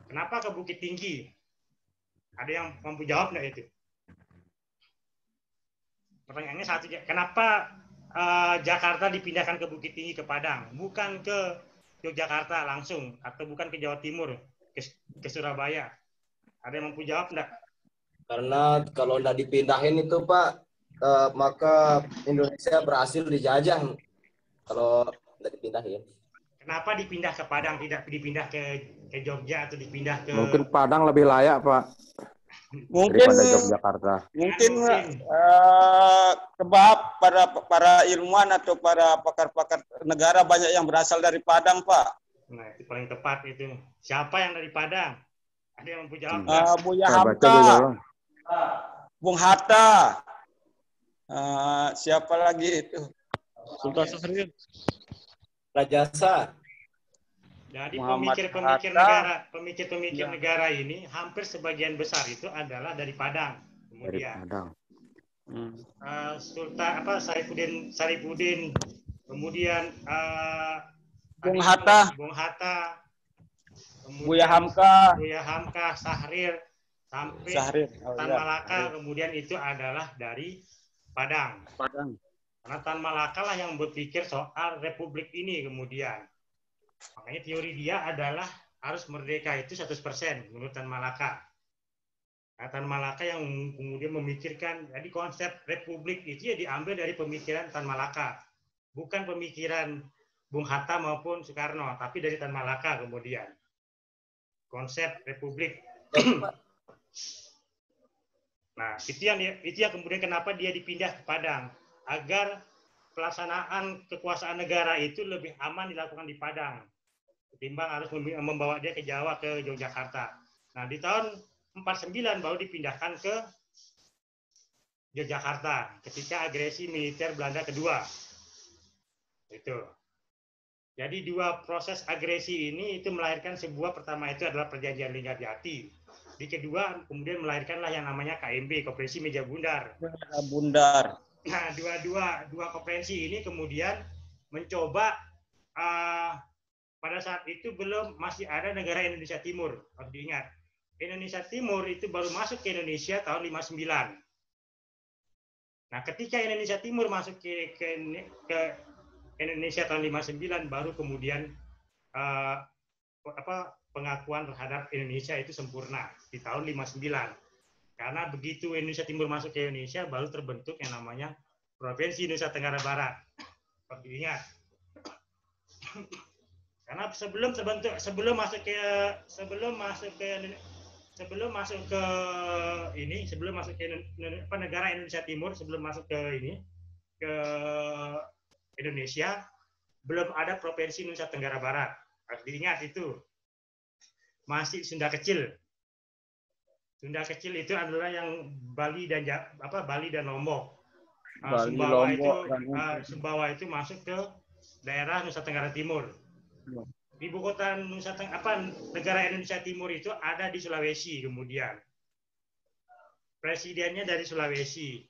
Kenapa ke Bukit Tinggi? Ada yang mampu jawab nggak itu? Pertanyaannya satu, kenapa Jakarta dipindahkan ke Bukit Tinggi, ke Padang, bukan ke Yogyakarta langsung, atau bukan ke Jawa Timur, ke Surabaya? Ada yang mampu jawab enggak? Karena kalau nggak dipindahin itu Pak, maka Indonesia berhasil dijajah kalau nggak dipindahin. Kenapa dipindah ke Padang, tidak dipindah ke Jogja atau dipindah ke... Mungkin Padang lebih layak, Pak. Mungkin daripada Yogyakarta. Mungkin sebab para ilmuwan atau para pakar-pakar negara banyak yang berasal dari Padang, Pak. Nah, itu paling tepat itu. Siapa yang dari Padang? Ada yang mampu jawab? Buya Hamka, Bung Hatta, siapa lagi itu? Sultan Syahrir. Rajasa. Jadi Muhammad pemikir-pemikir negara ini hampir sebagian besar itu adalah dari Padang. Kemudian Sultan Saripudin, kemudian Bung Hatta, Buya Hamka, Syahrir, sampai Tan Malaka, kemudian itu adalah dari Padang. Karena Tan Malaka lah yang berpikir soal republik ini kemudian. Makanya teori dia adalah harus merdeka itu 100% menurut Tan Malaka. Nah, Tan Malaka yang kemudian memikirkan, jadi konsep republik itu ya diambil dari pemikiran Tan Malaka. Bukan pemikiran Bung Hatta maupun Soekarno, tapi dari Tan Malaka kemudian. Konsep republik. Nah, itu yang kemudian kenapa dia dipindah ke Padang. Agar pelaksanaan kekuasaan negara itu lebih aman dilakukan di Padang ketimbang harus membawa dia ke Jawa, ke Yogyakarta. Nah, di tahun 49 baru dipindahkan ke Yogyakarta ketika agresi militer Belanda kedua. Itu. Jadi 2 proses agresi ini itu melahirkan sebuah, pertama itu adalah perjanjian Linggarjati. Di kedua kemudian melahirkanlah yang namanya KMB, Konferensi Meja Bundar. Nah, dua konferensi ini kemudian mencoba pada saat itu masih ada negara Indonesia Timur. Harus diingat, Indonesia Timur itu baru masuk ke Indonesia tahun 59. Nah, ketika Indonesia Timur masuk ke Indonesia tahun 59, baru kemudian pengakuan terhadap Indonesia itu sempurna di tahun 59. Karena begitu Indonesia Timur masuk ke Indonesia, baru terbentuk yang namanya Provinsi Nusa Tenggara Barat. Perlu ingat. Karena sebelum masuk ke negara Indonesia Timur, sebelum masuk ke Indonesia, belum ada Provinsi Nusa Tenggara Barat. Harus diingat itu. Masih Sunda Kecil. Sunda Kecil itu adalah yang Bali dan Lombok. Sumbawa itu masuk ke daerah Nusa Tenggara Timur. Ibu kota negara Indonesia Timur itu ada di Sulawesi kemudian. Presidennya dari Sulawesi.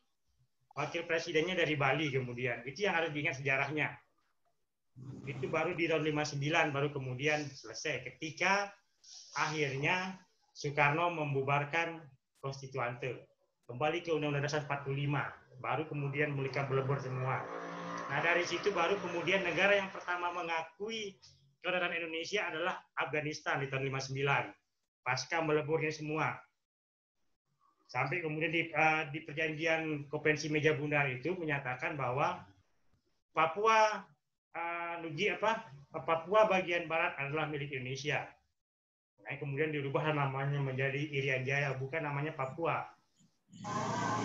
Wakil presidennya dari Bali kemudian. Itu yang harus diingat sejarahnya. Itu baru di tahun 59 baru kemudian selesai ketika akhirnya Soekarno membubarkan Konstituante. Kembali ke Undang-Undang Dasar 45. Baru kemudian mereka melebur semua. Nah dari situ baru kemudian negara yang pertama mengakui kedaulatan Indonesia adalah Afghanistan di tahun 59. Pasca meleburnya semua. Sampai kemudian di perjanjian Konvensi Meja Bundar itu menyatakan bahwa Papua bagian barat adalah milik Indonesia. Nah, kemudian dirubah namanya menjadi Irian Jaya, bukan namanya Papua.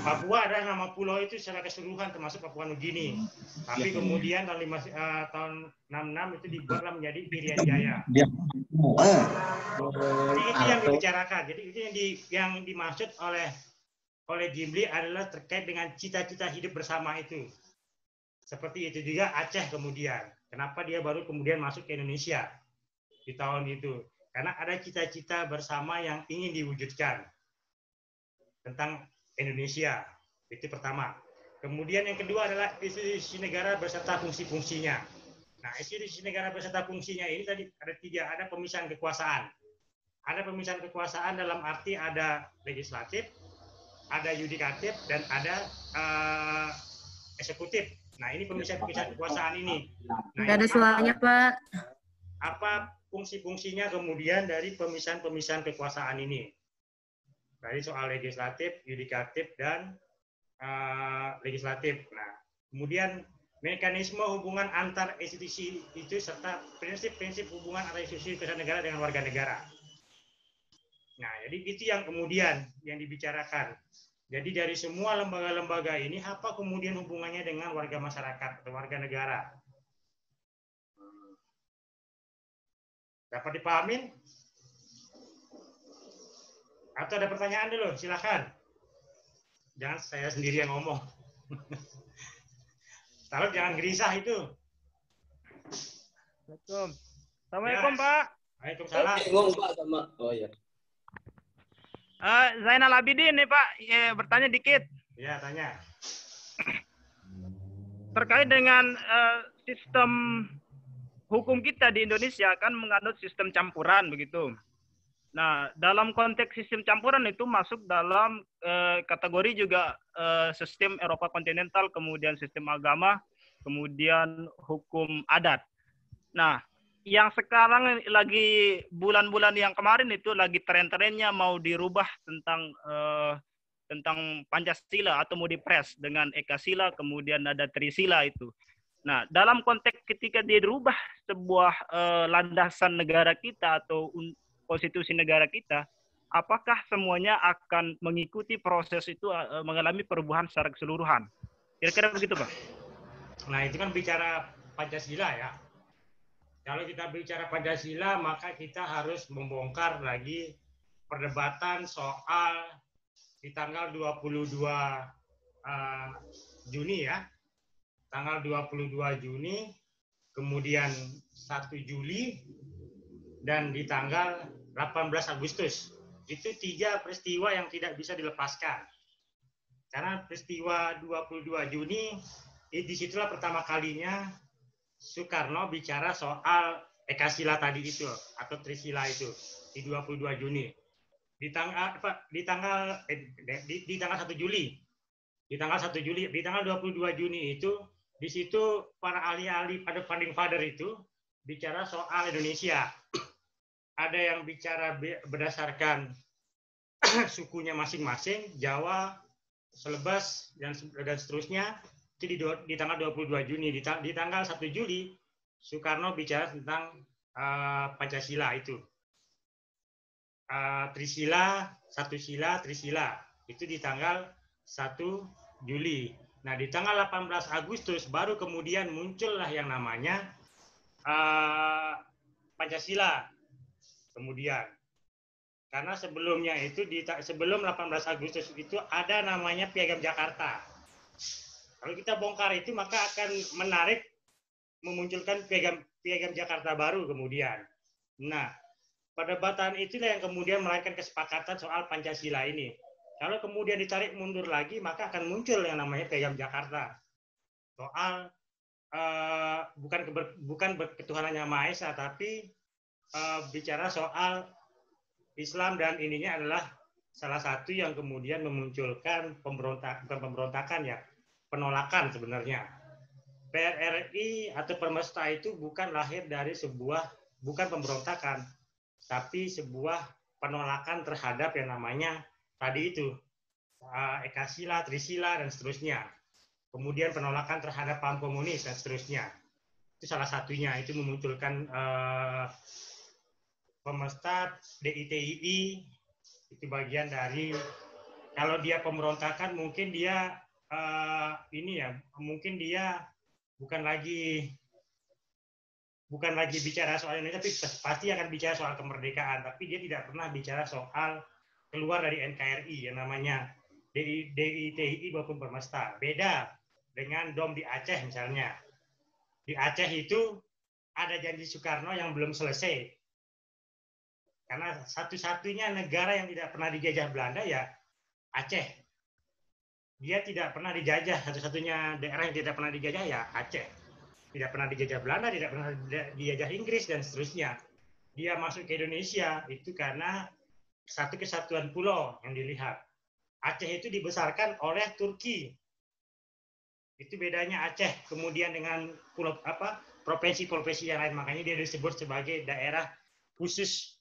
Papua adalah nama pulau itu secara keseluruhan termasuk Papua Nugini. Tapi kemudian tahun 66 itu dibuatlah menjadi Irian Jaya. Jadi itu yang dibicarakan. Jadi itu yang dimaksud oleh Gimli adalah terkait dengan cita-cita hidup bersama itu. Seperti itu juga Aceh kemudian. Kenapa dia baru kemudian masuk ke Indonesia di tahun itu? Karena ada cita-cita bersama yang ingin diwujudkan tentang Indonesia. Itu pertama. Kemudian yang kedua adalah institusi negara beserta fungsi-fungsinya. Nah, institusi negara beserta fungsinya ini tadi ada tiga. Ada pemisahan kekuasaan. Ada pemisahan kekuasaan dalam arti ada legislatif, ada yudikatif, dan ada eksekutif. Nah, ini pemisahan kekuasaan ini. Nah, Nggak ada suaranya, Pak. Apa fungsi-fungsinya kemudian dari pemisahan kekuasaan ini? Dari soal legislatif, yudikatif, dan legislatif. Nah, kemudian mekanisme hubungan antar institusi itu serta prinsip-prinsip hubungan antar institusi kesatuan negara dengan warga negara. Nah, jadi itu yang kemudian yang dibicarakan. Jadi dari semua lembaga-lembaga ini, apa kemudian hubungannya dengan warga masyarakat atau warga negara? Dapat dipahamin? Atau ada pertanyaan dulu? Silakan. Jangan saya sendiri yang ngomong. Taruh jangan gelisah itu. Assalamualaikum, Pak. Waalaikumsalam. Bingung Pak sama. Oh iya. Zainal Abidin nih Pak, bertanya dikit. Ya, tanya. Terkait dengan sistem hukum kita di Indonesia kan menganut sistem campuran begitu. Nah, dalam konteks sistem campuran itu masuk dalam kategori juga sistem Eropa kontinental, kemudian sistem agama, kemudian hukum adat. Nah, yang sekarang lagi bulan-bulan yang kemarin itu lagi tren-trennya mau dirubah tentang Pancasila atau mau dipres dengan Ekasila, kemudian ada Trisila itu. Nah, dalam konteks ketika dia dirubah sebuah landasan negara kita atau konstitusi negara kita, apakah semuanya akan mengikuti proses itu mengalami perubahan secara keseluruhan? Kira-kira begitu, Pak. Nah, itu kan bicara Pancasila ya. Kalau kita bicara Pancasila, maka kita harus membongkar lagi perdebatan soal di tanggal 22 Juni ya. Tanggal 22 Juni, kemudian 1 Juli, dan di tanggal 18 Agustus. Itu 3 peristiwa yang tidak bisa dilepaskan. Karena peristiwa 22 Juni, disitulah pertama kalinya Soekarno bicara soal Ekasila tadi itu, atau Trisila itu, di 22 Juni. Di tanggal 1 Juli. Di tanggal 1 Juli, di tanggal 22 Juni itu, di situ para ahli-ahli pada founding father itu bicara soal Indonesia. ada yang bicara berdasarkan sukunya masing-masing, Jawa, Selebes, dan seterusnya, itu di tanggal 22 Juni. Di tanggal 1 Juli, Soekarno bicara tentang Pancasila itu. Trisila, satu sila, Trisila. Itu di tanggal 1 Juli. Nah, di tanggal 18 Agustus, baru kemudian muncullah yang namanya Pancasila. Kemudian. Karena sebelumnya itu, sebelum 18 Agustus itu ada namanya Piagam Jakarta. Kalau kita bongkar itu, maka akan memunculkan Piagam Jakarta baru kemudian. Nah, perdebatan itulah yang kemudian melahirkan kesepakatan soal Pancasila ini. Kalau kemudian ditarik mundur lagi, maka akan muncul yang namanya Piagam Jakarta. Soal bukan berketuhanannya Maha Esa, tapi bicara soal Islam, dan ininya adalah salah satu yang kemudian memunculkan pemberontakan ya, penolakan sebenarnya. PRRI atau Permesta itu bukan lahir dari bukan pemberontakan, tapi sebuah penolakan terhadap yang namanya tadi itu Ekasila, Trisila, dan seterusnya. Kemudian penolakan terhadap paham komunis dan seterusnya. Itu salah satunya, itu memunculkan Pemesta, DITII, itu bagian dari, kalau dia pemberontakan mungkin dia mungkin dia bukan lagi bicara soal Indonesia, tapi pasti akan bicara soal kemerdekaan, tapi dia tidak pernah bicara soal keluar dari NKRI yang namanya DITII maupun Permesta. Beda dengan DOM di Aceh misalnya. Di Aceh itu ada janji Soekarno yang belum selesai. Karena satu-satunya negara yang tidak pernah dijajah Belanda ya Aceh. Dia tidak pernah dijajah, satu-satunya daerah yang tidak pernah dijajah ya Aceh. Tidak pernah dijajah Belanda, tidak pernah dijajah Inggris, dan seterusnya. Dia masuk ke Indonesia itu karena satu kesatuan pulau yang dilihat. Aceh itu dibesarkan oleh Turki. Itu bedanya Aceh kemudian dengan provinsi-provinsi yang lain. Makanya dia disebut sebagai daerah khusus,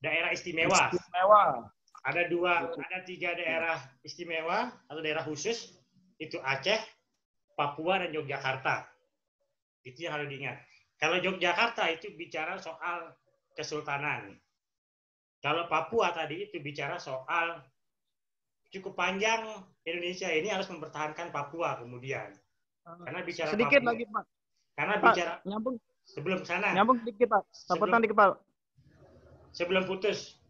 daerah istimewa. Ada 3 daerah istimewa atau daerah khusus, itu Aceh, Papua, dan Yogyakarta. Itu yang harus diingat. Kalau Yogyakarta itu bicara soal kesultanan. Kalau Papua tadi itu bicara soal cukup panjang Indonesia ini harus mempertahankan Papua kemudian. Karena bicara sedikit Papua, lagi Pak. Karena Pak, bicara nyambung. Sebelum sana. Nyambung sedikit Pak. Dikit Pak. Sebelum putus,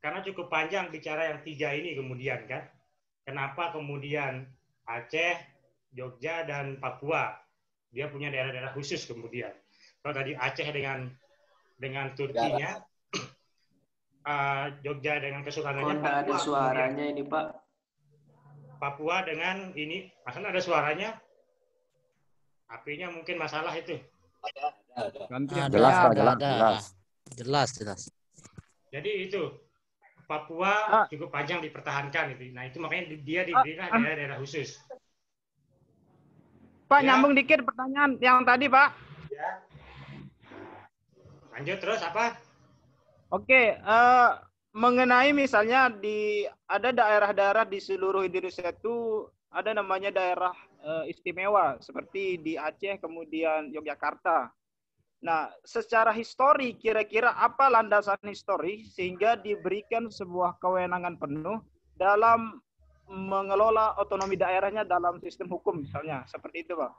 karena cukup panjang bicara yang 3 ini kemudian kan. Kenapa kemudian Aceh, Jogja, dan Papua dia punya daerah-daerah khusus kemudian. Kalau tadi Aceh dengan Turkinya, Jogja dengan kesultanannya. Kok nggak ada suaranya ini Pak? Papua dengan ini, masalah ada suaranya. HP-nya mungkin masalah itu. Jelas. Jadi itu Papua cukup panjang dipertahankan itu. Nah itu makanya dia diberikan daerah-daerah khusus. Pak, nyambung dikit pertanyaan yang tadi Pak. Ya. Lanjut terus apa? Oke, mengenai misalnya ada daerah-daerah di seluruh Indonesia itu ada namanya daerah istimewa seperti di Aceh kemudian Yogyakarta. Nah, secara histori kira-kira apa landasan histori sehingga diberikan sebuah kewenangan penuh dalam mengelola otonomi daerahnya dalam sistem hukum misalnya seperti itu, Pak?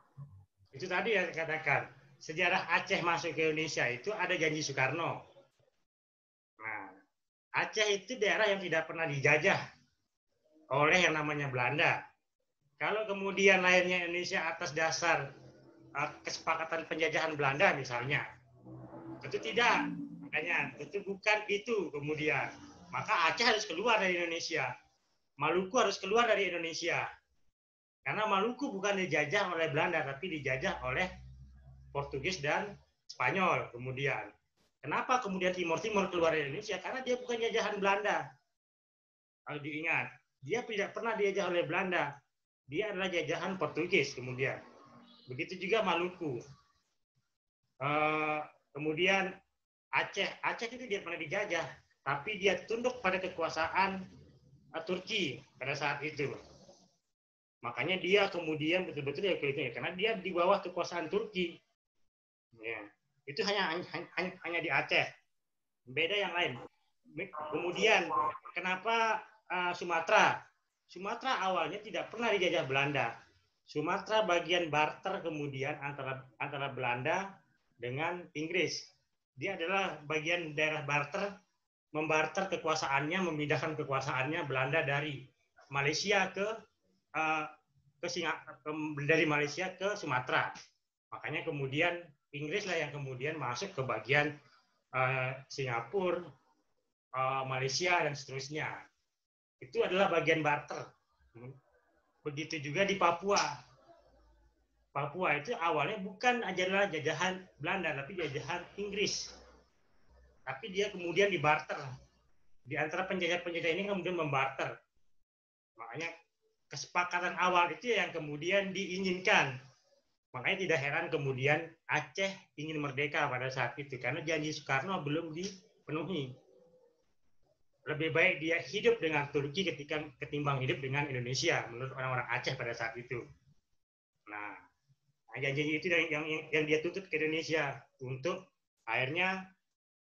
Itu tadi yang dikatakan sejarah Aceh masuk ke Indonesia itu ada janji Soekarno. Nah, Aceh itu daerah yang tidak pernah dijajah oleh yang namanya Belanda. Kalau kemudian lahirnya Indonesia atas dasar kesepakatan penjajahan Belanda misalnya, tentu tidak. Makanya tentu bukan itu kemudian. Maka Aceh harus keluar dari Indonesia. Maluku harus keluar dari Indonesia. Karena Maluku bukan dijajah oleh Belanda, tapi dijajah oleh Portugis dan Spanyol kemudian. Kenapa kemudian Timur keluar dari Indonesia? Karena dia bukan jajahan Belanda. Kalau diingat, dia tidak pernah dijajah oleh Belanda. Dia adalah jajahan Portugis kemudian. Begitu juga Maluku. Kemudian Aceh itu dia pernah dijajah, tapi dia tunduk pada kekuasaan Turki pada saat itu. Makanya dia kemudian betul-betul ya karena dia di bawah kekuasaan Turki. Ya, itu hanya di Aceh. Beda yang lain. Kemudian kenapa Sumatera? Sumatera awalnya tidak pernah dijajah Belanda. Sumatera bagian barter kemudian antara Belanda dengan Inggris. Dia adalah bagian daerah barter, membarter kekuasaannya, memindahkan kekuasaannya Belanda dari Malaysia dari Malaysia ke Sumatera. Makanya kemudian Inggris lah yang kemudian masuk ke bagian Singapura, Malaysia dan seterusnya. Itu adalah bagian barter. Begitu juga di Papua. Papua itu awalnya bukan adalah jajahan Belanda, tapi jajahan Inggris. Tapi dia kemudian dibarter. Di antara penjajah-penjajah ini kemudian membarter. Makanya kesepakatan awal itu yang kemudian diinginkan. Makanya tidak heran kemudian Aceh ingin merdeka pada saat itu. Karena janji Soekarno belum dipenuhi. Lebih baik dia hidup dengan Turki ketimbang hidup dengan Indonesia, menurut orang-orang Aceh pada saat itu. Nah, janji itu yang dia tuntut ke Indonesia untuk akhirnya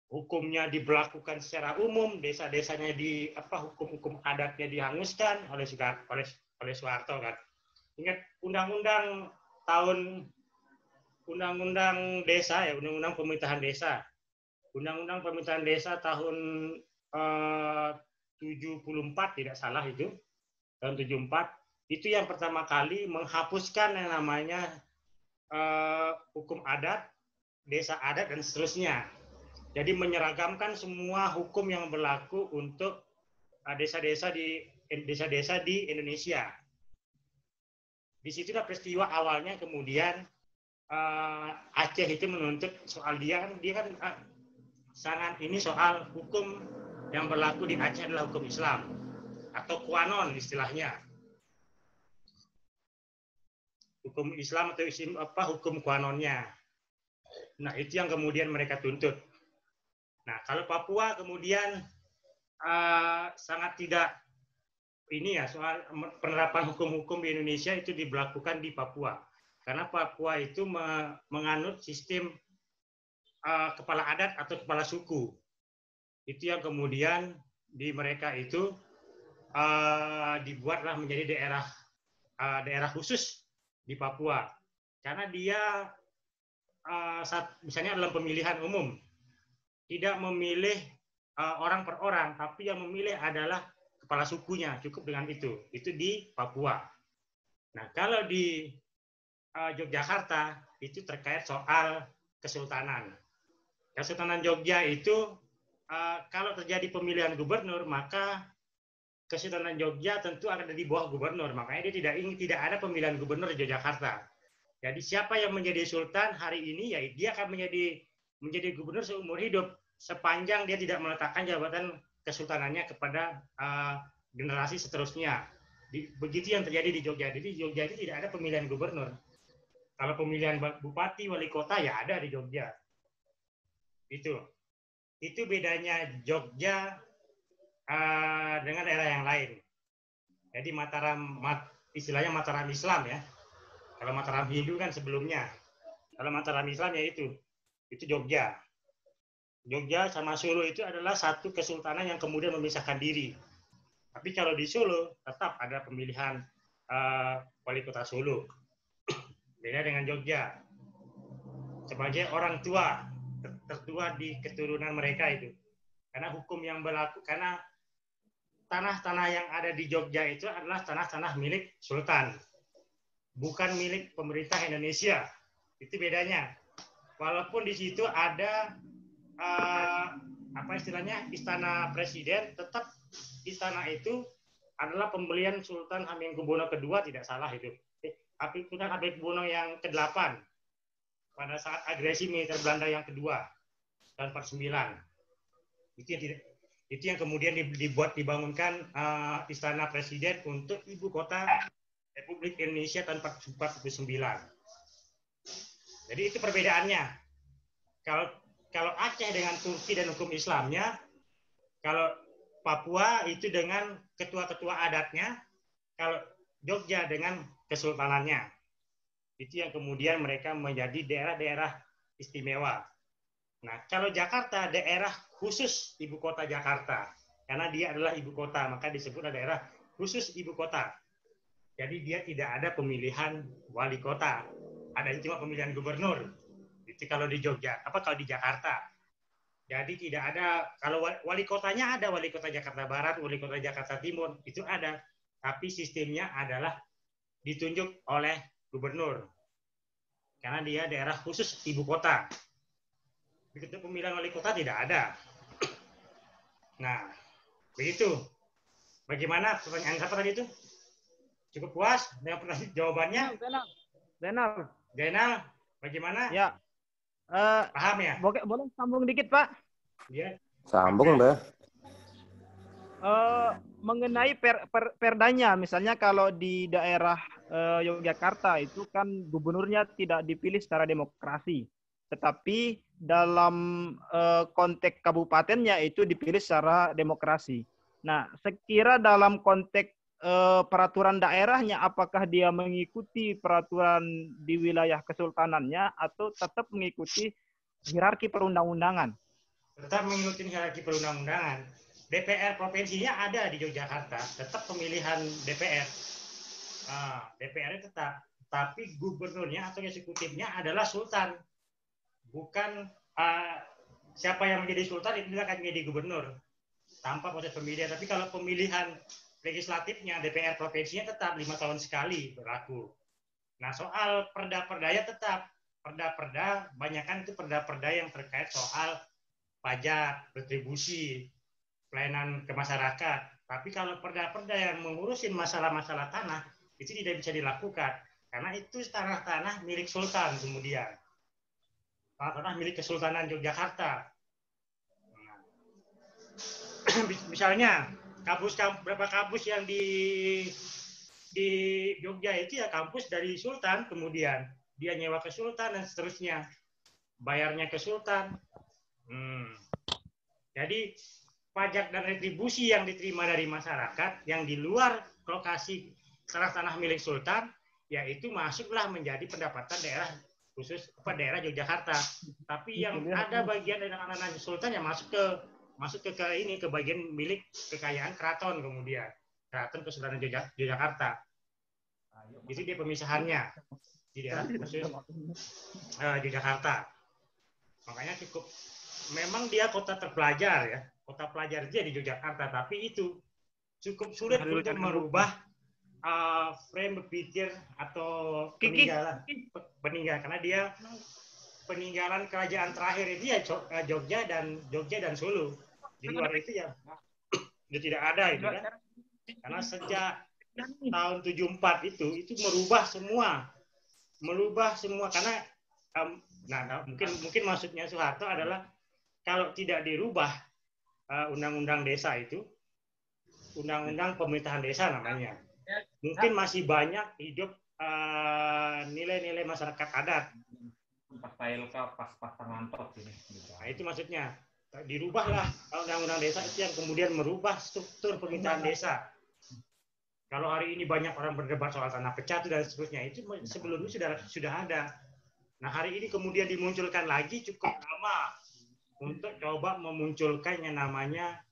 hukumnya diberlakukan secara umum, desa-desanya hukum-hukum adatnya dihanguskan oleh Soeharto kan. Ingat undang-undang desa ya, undang-undang pemerintahan desa. Undang-undang pemerintahan desa tahun 74 tidak salah itu. Tahun 74 itu yang pertama kali menghapuskan yang namanya hukum adat, desa adat dan seterusnya. Jadi menyeragamkan semua hukum yang berlaku untuk desa-desa di Indonesia. Disitulah peristiwa awalnya kemudian Aceh itu menuntut soal dia kan sangat ini soal hukum yang berlaku di Aceh adalah hukum Islam atau Kuanon istilahnya. Hukum Islam atau hukum Kuanonnya. Nah, itu yang kemudian mereka tuntut. Nah, kalau Papua kemudian sangat tidak ini ya soal penerapan hukum-hukum di Indonesia itu diberlakukan di Papua. Karena Papua itu menganut sistem kepala adat atau kepala suku. Itu yang kemudian di mereka itu dibuatlah menjadi daerah khusus di Papua. Karena dia misalnya dalam pemilihan umum tidak memilih orang per orang, tapi yang memilih adalah kepala sukunya, cukup dengan itu. Itu di Papua. Nah, kalau di Yogyakarta itu terkait soal kesultanan. Kesultanan Jogja itu kalau terjadi pemilihan gubernur, maka Kesultanan Jogja tentu ada di bawah gubernur. Makanya dia tidak ada pemilihan gubernur di Yogyakarta. Jadi siapa yang menjadi sultan hari ini, ya dia akan menjadi gubernur seumur hidup sepanjang dia tidak meletakkan jabatan kesultanannya kepada generasi seterusnya. Begitu yang terjadi di Jogja. Jadi di Jogja itu tidak ada pemilihan gubernur. Kalau pemilihan bupati, wali kota ya ada di Jogja. Itu bedanya Jogja dengan daerah yang lain. Jadi istilahnya Mataram Islam ya. Kalau Mataram Hindu kan sebelumnya. Kalau Mataram Islam ya itu Jogja. Jogja sama Solo itu adalah satu kesultanan yang kemudian memisahkan diri. Tapi kalau di Solo tetap ada pemilihan wali kota Solo. Beda dengan Jogja. Sebagai orang tua, tertua di keturunan mereka itu. Karena hukum yang berlaku, karena tanah-tanah yang ada di Jogja itu adalah tanah-tanah milik sultan. Bukan milik pemerintah Indonesia. Itu bedanya. Walaupun di situ ada istana presiden, tetap istana itu adalah pembelian Sultan Hamengkubuwono II, tidak salah itu. Sultan Hamengkubuwono yang ke-8 pada saat agresi militer Belanda yang kedua tahun 49. Itu yang kemudian dibangunkan istana presiden untuk ibu kota Republik Indonesia tahun 49. Jadi itu perbedaannya. kalau Aceh dengan Turki dan hukum Islamnya, kalau Papua itu dengan ketua-ketua adatnya, kalau Jogja dengan kesultanannya. Itu yang kemudian mereka menjadi daerah-daerah istimewa. Nah, kalau Jakarta, daerah khusus ibu kota Jakarta. Karena dia adalah ibu kota, maka disebut daerah khusus ibu kota. Jadi dia tidak ada pemilihan wali kota. Ada cuma pemilihan gubernur. Itu kalau di Jogja, kalau di Jakarta. Jadi tidak ada, kalau wali kotanya ada, wali kota Jakarta Barat, wali kota Jakarta Timur, itu ada. Tapi sistemnya adalah ditunjuk oleh gubernur. Karena dia daerah khusus ibu kota. Begitu pemilihan wali kota tidak ada. Nah, begitu. Bagaimana pertanyaan apa tadi itu? Cukup puas dengan jawabannya? Zainal, bagaimana? Ya. Paham ya? Boleh sambung dikit, Pak? Ya. Sambung deh. Mengenai perdanya, misalnya kalau di daerah Yogyakarta itu kan gubernurnya tidak dipilih secara demokrasi, tetapi dalam konteks kabupatennya itu dipilih secara demokrasi. Nah, sekira dalam konteks peraturan daerahnya, apakah dia mengikuti peraturan di wilayah kesultanannya atau tetap mengikuti hierarki perundang-undangan? Tetap mengikuti hierarki perundang-undangan. DPR provinsinya ada di Yogyakarta, tetap pemilihan DPR. DPR tetap, tapi gubernurnya atau eksekutifnya adalah sultan. Bukan siapa yang menjadi sultan itu akan menjadi gubernur tanpa proses pemilihan. Tapi kalau pemilihan legislatifnya DPR provinsinya tetap 5 tahun sekali berlaku. Nah, soal perda-perdanya tetap perda-perda, banyakan itu perda-perda yang terkait soal pajak, retribusi, pelayanan ke masyarakat. Tapi kalau perda-perda yang mengurusin masalah-masalah tanah, itu tidak bisa dilakukan. Karena itu tanah-tanah milik sultan kemudian. Tanah-tanah milik Kesultanan Yogyakarta. Nah, misalnya, berapa kampus yang di Jogja itu ya kampus dari sultan, kemudian dia nyewa ke sultan dan seterusnya. Bayarnya ke sultan. Jadi, pajak dan retribusi yang diterima dari masyarakat yang di luar lokasi tanah milik sultan, yaitu masuklah menjadi pendapatan daerah khusus daerah Yogyakarta. Tapi yang ada bagian dari tanah sultan yang masuk ke bagian milik kekayaan keraton kemudian keraton Kesultanan Yogyakarta. Itu dia pemisahannya di daerah khusus Yogyakarta. Makanya cukup, memang dia kota terpelajar ya. Kota pelajar dia di Yogyakarta, tapi itu cukup sulit untuk merubah frame berpikir atau peninggalan karena dia peninggalan kerajaan terakhir itu ya Jogja dan Solo. Di luar itu ya sudah tidak ada itu kan. Karena sejak tahun 74 itu merubah semua karena mungkin maksudnya Soeharto adalah kalau tidak dirubah undang-undang desa itu, undang-undang pemerintahan desa namanya, mungkin masih banyak hidup nilai-nilai masyarakat adat. Nah, itu maksudnya dirubahlah undang-undang desa itu yang kemudian merubah struktur pemerintahan desa. Kalau hari ini banyak orang berdebat soal tanah pecatu dan seterusnya, itu sebelumnya sudah ada. Nah, hari ini kemudian dimunculkan lagi cukup lama untuk coba memunculkan yang namanya,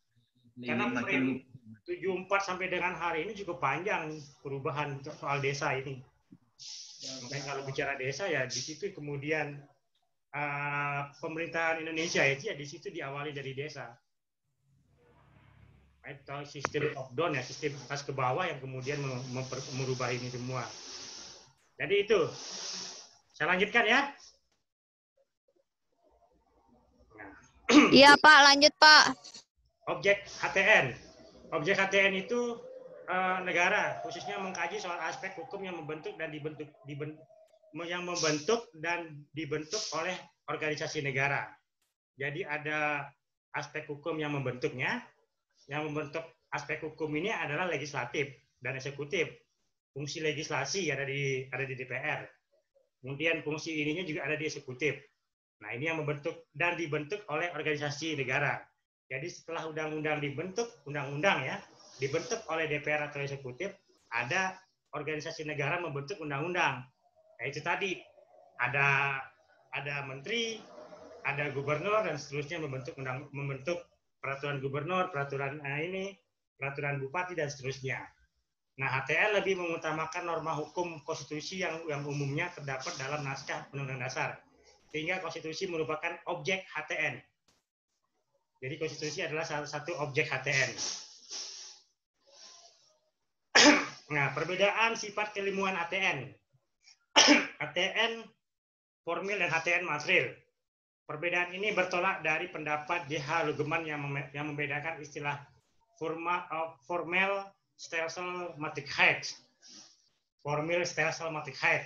karena frame 74 sampai dengan hari ini cukup panjang perubahan soal desa ini. Makanya kalau bicara desa ya di situ kemudian pemerintahan Indonesia itu ya di situ diawali dari desa. Atau sistem top down ya, sistem atas ke bawah yang kemudian merubah ini semua. Jadi itu. Saya lanjutkan ya. Iya Pak, lanjut Pak. Objek HTN. Objek HTN itu negara, khususnya mengkaji soal aspek hukum yang membentuk dan dibentuk oleh organisasi negara. Jadi ada aspek hukum yang membentuknya. Yang membentuk aspek hukum ini adalah legislatif dan eksekutif. Fungsi legislasi ada di DPR. Kemudian fungsi ininya juga ada di eksekutif. Nah, ini yang membentuk dan dibentuk oleh organisasi negara. Jadi setelah undang-undang dibentuk, undang-undang ya, dibentuk oleh DPR atau eksekutif, ada organisasi negara membentuk undang-undang. Nah, itu tadi ada menteri, ada gubernur dan seterusnya membentuk peraturan gubernur, peraturan peraturan bupati dan seterusnya. Nah, HTN lebih mengutamakan norma hukum konstitusi yang umumnya terdapat dalam naskah Undang-Undang Dasar. Sehingga konstitusi merupakan objek HTN. Jadi konstitusi adalah salah satu objek HTN. Nah, perbedaan sifat keilmuan HTN. HTN formil dan HTN material. Perbedaan ini bertolak dari pendapat J.H. Lugeman yang membedakan istilah formal Stelselmatigheid, formil Stelselmatigheid,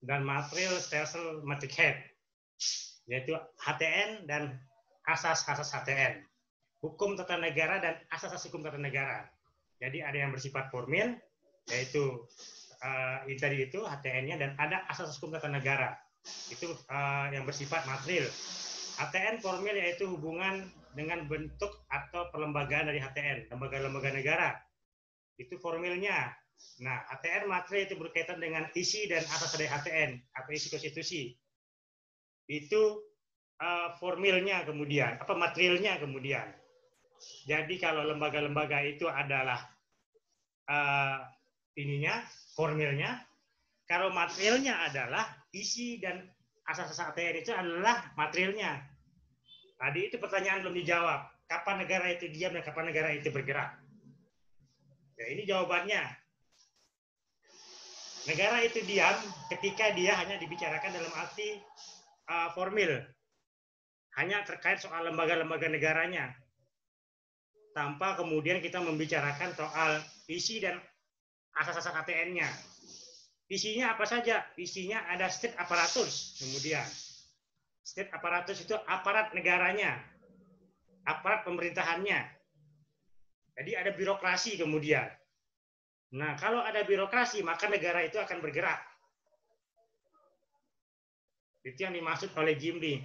dan material Stelselmatigheid, yaitu HTN dan asas-asas HTN, hukum tata negara dan asas-asas hukum tata negara. Jadi ada yang bersifat formil, yaitu tadi itu HTN-nya, dan ada asas hukum tata negara, itu yang bersifat material. HTN formil yaitu hubungan dengan bentuk atau perlembagaan dari HTN, lembaga-lembaga negara. Itu formilnya. Nah, HTN material itu berkaitan dengan isi dan asas dari HTN atau isi konstitusi. Itu formilnya kemudian, materialnya kemudian. Jadi kalau lembaga-lembaga itu adalah formilnya. Kalau materialnya adalah isi dan asas-asas HTN itu adalah materialnya. Tadi itu pertanyaan belum dijawab. Kapan negara itu diam dan kapan negara itu bergerak? Ya, ini jawabannya. Negara itu diam ketika dia hanya dibicarakan dalam arti formil. Hanya terkait soal lembaga-lembaga negaranya. Tanpa kemudian kita membicarakan soal isi dan asas-asas HTN-nya. Isinya apa saja? Isinya ada state apparatus. Kemudian, state apparatus itu aparat negaranya. Aparat pemerintahannya. Jadi ada birokrasi kemudian. Nah, kalau ada birokrasi, maka negara itu akan bergerak. Itu yang dimaksud oleh Jim Lee.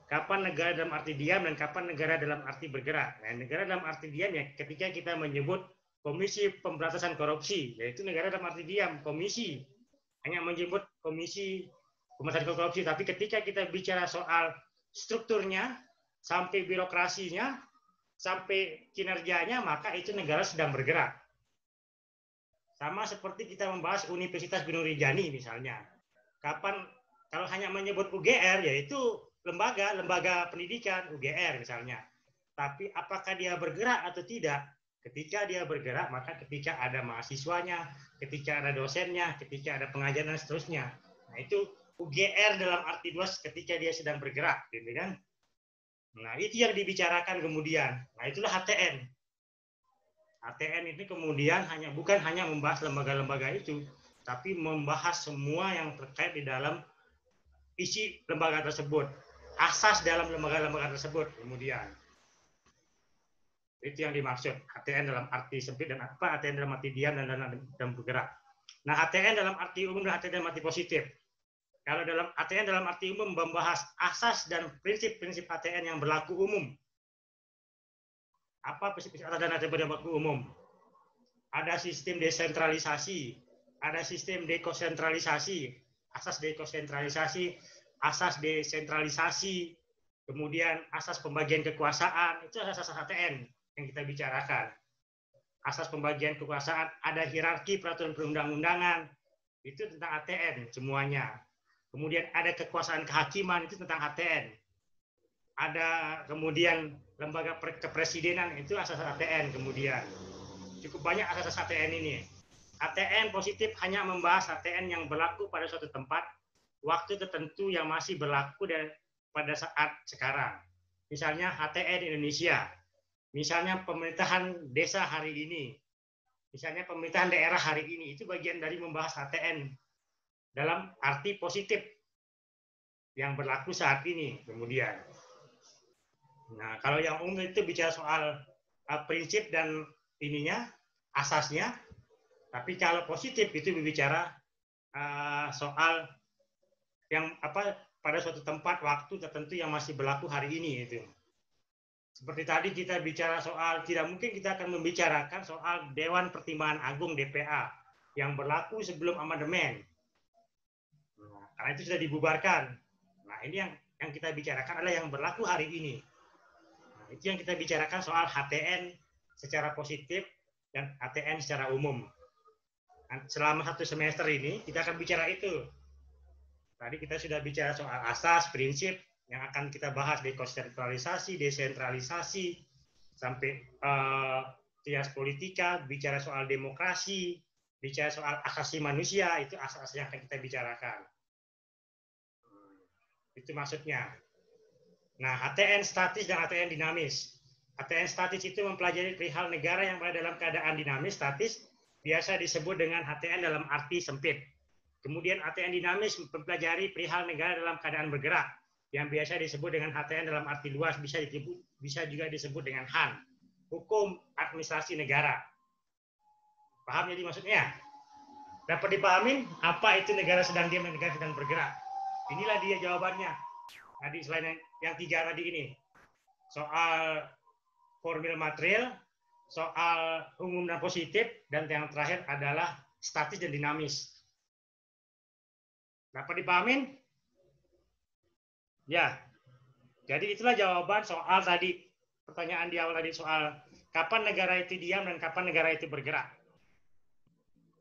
Kapan negara dalam arti diam dan kapan negara dalam arti bergerak. Nah, negara dalam arti diam ya ketika kita menyebut Komisi Pemberantasan Korupsi, yaitu negara dalam arti diam, komisi. Hanya menyebut Komisi Pemberantasan Korupsi, tapi ketika kita bicara soal strukturnya, sampai birokrasinya, sampai kinerjanya, maka itu negara sedang bergerak. Sama seperti kita membahas Universitas Binuri-Jani misalnya. Kapan, kalau hanya menyebut UGR, yaitu lembaga pendidikan, UGR misalnya. Tapi apakah dia bergerak atau tidak? Ketika dia bergerak, maka ketika ada mahasiswanya, ketika ada dosennya, ketika ada pengajaran dan seterusnya. Nah, itu UGR dalam arti luas ketika dia sedang bergerak, gitu kan? Nah, itu yang dibicarakan kemudian. Nah, itulah HTN. HTN ini kemudian bukan hanya membahas lembaga-lembaga itu, tapi membahas semua yang terkait di dalam isi lembaga tersebut, asas dalam lembaga-lembaga tersebut kemudian. Itu yang dimaksud HTN dalam arti sempit dan HTN dalam arti diam dan bergerak. Nah, HTN dalam arti umum dan HTN dalam arti positif. Kalau dalam HTN dalam arti umum membahas asas dan prinsip-prinsip HTN yang berlaku umum. Apa prinsip-prinsip asas dan HTN yang berlaku umum? Ada sistem desentralisasi, ada sistem dekonsentralisasi, asas dekonsentralisasi, asas desentralisasi, kemudian asas pembagian kekuasaan, itu asas-asas HTN yang kita bicarakan. Asas pembagian kekuasaan, ada hierarki peraturan perundang-undangan, itu tentang HTN semuanya. Kemudian ada kekuasaan kehakiman, itu tentang HTN. Ada kemudian lembaga kepresidenan, itu asas HTN kemudian. Cukup banyak asas HTN ini. HTN positif hanya membahas HTN yang berlaku pada suatu tempat, waktu tertentu yang masih berlaku pada saat sekarang. Misalnya HTN Indonesia. Misalnya pemerintahan desa hari ini. Misalnya pemerintahan daerah hari ini. Itu bagian dari membahas HTN. Dalam arti positif yang berlaku saat ini kemudian. Nah, kalau yang umum itu bicara soal prinsip dan asasnya. Tapi kalau positif itu berbicara soal yang pada suatu tempat waktu tertentu yang masih berlaku hari ini itu. Seperti tadi kita bicara soal, tidak mungkin kita akan membicarakan soal Dewan Pertimbangan Agung DPA yang berlaku sebelum amandemen. Nah, karena itu sudah dibubarkan. Nah, ini yang kita bicarakan adalah yang berlaku hari ini. Nah, itu yang kita bicarakan soal HTN secara positif dan HTN secara umum. Nah, selama 1 semester ini kita akan bicara itu. Tadi kita sudah bicara soal asas, prinsip, yang akan kita bahas dekonsentralisasi, desentralisasi, sampai trias politika, bicara soal demokrasi, bicara soal asasi manusia, itu asas-asas yang akan kita bicarakan. Itu maksudnya. Nah, HTN statis dan HTN dinamis. HTN statis itu mempelajari perihal negara yang berada dalam keadaan dinamis, statis, biasa disebut dengan HTN dalam arti sempit. Kemudian HTN dinamis mempelajari perihal negara dalam keadaan bergerak, yang biasa disebut dengan HTN dalam arti luas, bisa juga disebut dengan HAN, hukum administrasi negara. Paham jadi maksudnya? Dapat dipahamin apa itu negara sedang diam dan negara sedang bergerak? Inilah dia jawabannya. Tadi selain yang 3 tadi ini, soal formil material, soal umum dan positif, dan yang terakhir adalah statis dan dinamis. Dapat dipahamin? Ya, jadi itulah jawaban soal tadi, pertanyaan di awal tadi soal kapan negara itu diam dan kapan negara itu bergerak.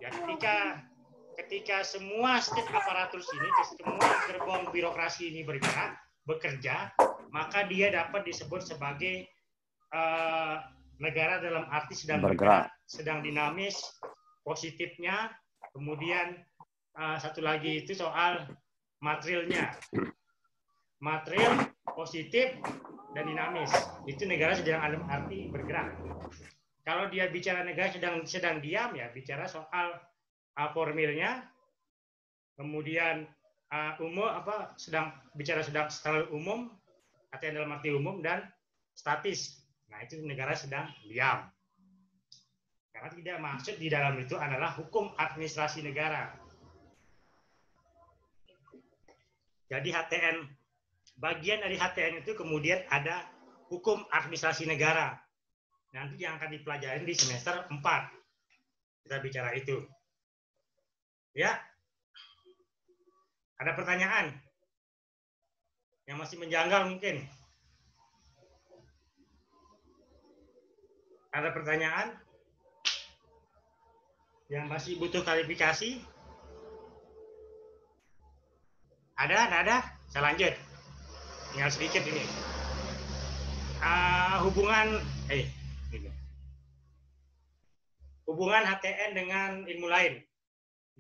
Ya, ketika semua state aparatus ini, semua gerbong birokrasi ini bergerak, bekerja, maka dia dapat disebut sebagai negara dalam arti sedang bergerak, sedang dinamis, positifnya. Kemudian satu lagi itu soal materialnya. Material, positif, dan dinamis. Itu negara sedang dalam arti bergerak. Kalau dia bicara negara sedang diam, ya bicara soal formilnya, kemudian sedang secara umum, artinya dalam arti umum, dan statis. Nah, itu negara sedang diam. Karena tidak maksud di dalam itu adalah hukum administrasi negara. Jadi bagian dari HTN itu kemudian ada hukum administrasi negara. Nanti yang akan dipelajari di semester 4. Kita bicara itu. Ya. Ada pertanyaan? Yang masih menjanggal mungkin? Ada pertanyaan? Yang masih butuh klarifikasi? Ada? Saya lanjut. Tinggal sedikit ini. Hubungan HTN dengan ilmu lain.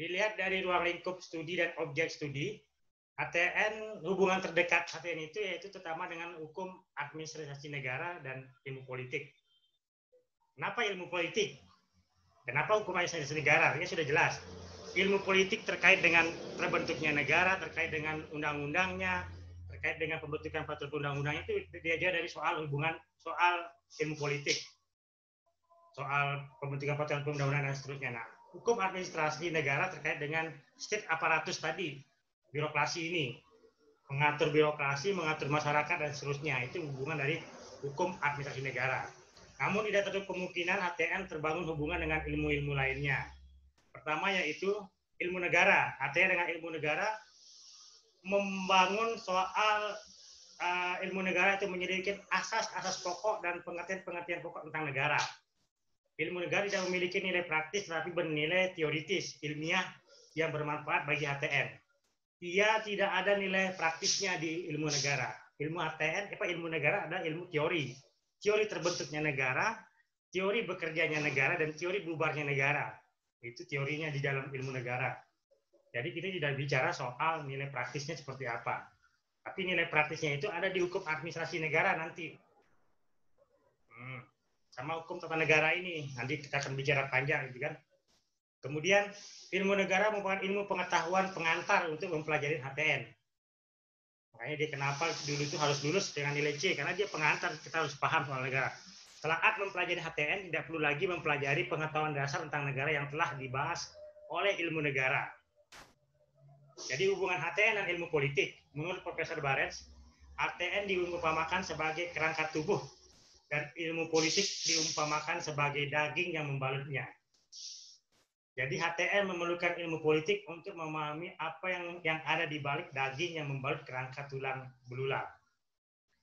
Dilihat dari ruang lingkup studi dan objek studi, HTN, hubungan terdekat HTN itu yaitu terutama dengan hukum administrasi negara dan ilmu politik. Kenapa ilmu politik? Kenapa hukum administrasi negara? Ini sudah jelas. Ilmu politik terkait dengan terbentuknya negara, terkait dengan undang-undangnya, terkait dengan pembentukan peraturan undang-undang, itu diajar dari soal ilmu politik, soal pembentukan peraturan undang-undang dan seterusnya. Nah, hukum administrasi negara terkait dengan state aparatus tadi, birokrasi ini, mengatur birokrasi, mengatur masyarakat dan seterusnya, itu hubungan dari hukum administrasi negara. Namun tidak tertutup kemungkinan HTN terbangun hubungan dengan ilmu-ilmu lainnya. Pertama yaitu ilmu negara. HTN dengan ilmu negara membangun soal ilmu negara itu menyelidiki asas-asas pokok dan pengertian-pengertian pokok tentang negara. Ilmu negara tidak memiliki nilai praktis tetapi bernilai teoritis, ilmiah yang bermanfaat bagi HTN. Dia tidak ada nilai praktisnya di ilmu negara. Ilmu HTN, ilmu negara adalah ilmu teori. Teori terbentuknya negara, teori bekerjanya negara, dan teori bubarnya negara. Itu teorinya di dalam ilmu negara. Jadi kita tidak bicara soal nilai praktisnya seperti apa. Tapi nilai praktisnya itu ada di hukum administrasi negara nanti. Sama hukum tata negara ini. Nanti kita akan bicara panjang, gitu kan. Kemudian ilmu negara merupakan ilmu pengetahuan pengantar untuk mempelajari HTN. Makanya dia kenapa dulu itu harus lulus dengan nilai C, karena dia pengantar, kita harus paham soal negara. Saat mempelajari HTN, tidak perlu lagi mempelajari pengetahuan dasar tentang negara yang telah dibahas oleh ilmu negara. Jadi hubungan HTN dan ilmu politik. menurut Profesor Barets, ATN diumpamakan sebagai kerangka tubuh dan ilmu politik diumpamakan sebagai daging yang membalutnya. Jadi HTN memerlukan ilmu politik untuk memahami apa yang ada di balik daging yang membalut kerangka tulang belulang.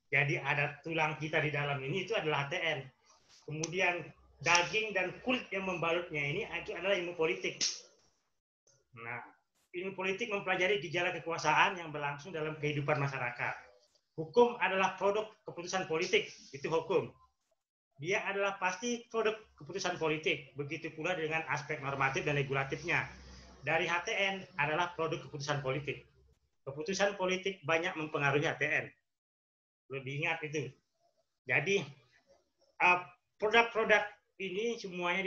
Jadi ada tulang kita di dalam ini itu adalah HTN. Kemudian daging dan kulit yang membalutnya ini itu adalah ilmu politik. Nah, ilmu politik mempelajari gejala kekuasaan yang berlangsung dalam kehidupan masyarakat. Hukum adalah produk keputusan politik, itu hukum. Dia adalah pasti produk keputusan politik. Begitu pula dengan aspek normatif dan regulatifnya. Dari HTN adalah produk keputusan politik. Keputusan politik banyak mempengaruhi HTN. Perlu diingat itu. Jadi, produk-produk ini semuanya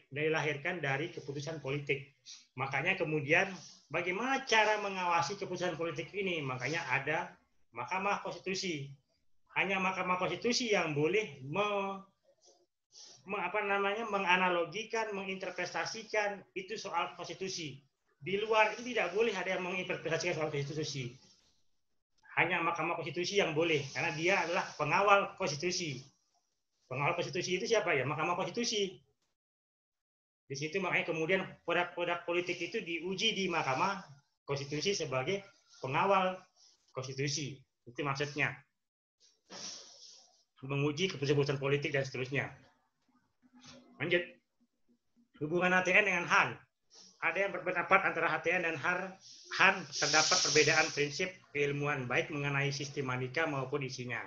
dilahirkan dari keputusan politik. Makanya kemudian bagaimana cara mengawasi keputusan politik ini? Makanya ada Mahkamah Konstitusi. Hanya Mahkamah Konstitusi yang boleh menganalogikan, menginterpretasikan itu soal konstitusi. Di luar itu tidak boleh ada yang menginterpretasikan soal konstitusi. Hanya Mahkamah Konstitusi yang boleh, karena dia adalah pengawal konstitusi. Pengawal konstitusi itu siapa ya? Mahkamah Konstitusi. Di situ makanya kemudian produk-produk politik itu diuji di Mahkamah Konstitusi sebagai pengawal konstitusi. Itu maksudnya. Menguji keputusan politik dan seterusnya. Lanjut. Hubungan HTN dengan Han. Ada yang berpendapat antara HTN dan Han terdapat perbedaan prinsip keilmuan baik mengenai sistematika maupun isinya.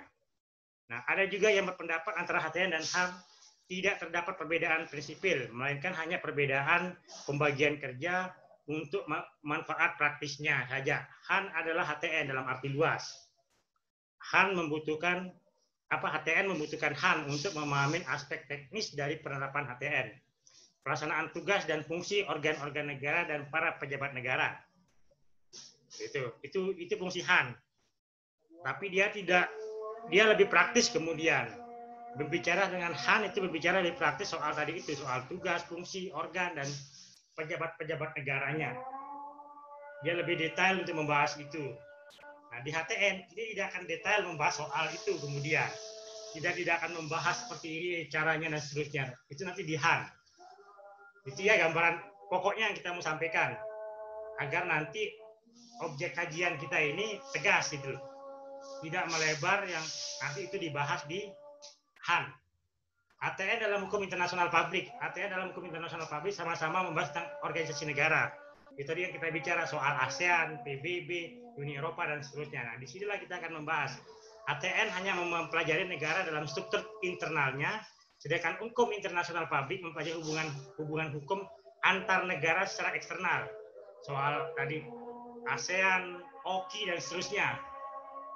Nah, ada juga yang berpendapat antara HTN dan Han tidak terdapat perbedaan prinsipil, melainkan hanya perbedaan pembagian kerja untuk manfaat praktisnya saja. Han adalah HTN dalam arti luas. HTN membutuhkan Han untuk memahami aspek teknis dari penerapan HTN, pelaksanaan tugas dan fungsi organ-organ negara dan para pejabat negara. Itu fungsi Han. Tapi dia lebih praktis kemudian. Berbicara dengan Han itu berbicara lebih praktis soal tadi itu, soal tugas, fungsi, organ dan pejabat-pejabat negaranya. Dia lebih detail untuk membahas itu. Nah, di HTN ini tidak akan detail membahas soal itu kemudian. Tidak akan membahas seperti ini caranya dan seterusnya. Itu nanti di Han. Itu ya gambaran pokoknya yang kita mau sampaikan. Agar nanti objek kajian kita ini tegas gitu. Tidak melebar yang nanti itu dibahas di Han. ATN dalam hukum internasional publik. ATN dalam hukum internasional publik sama-sama membahas tentang organisasi negara. Itu tadi yang kita bicara soal ASEAN, PBB, Uni Eropa, dan seterusnya. Nah, disinilah kita akan membahas. ATN hanya mempelajari negara dalam struktur internalnya, sedangkan hukum internasional publik mempelajari hubungan hukum antar negara secara eksternal. Soal tadi ASEAN, OKI, dan seterusnya.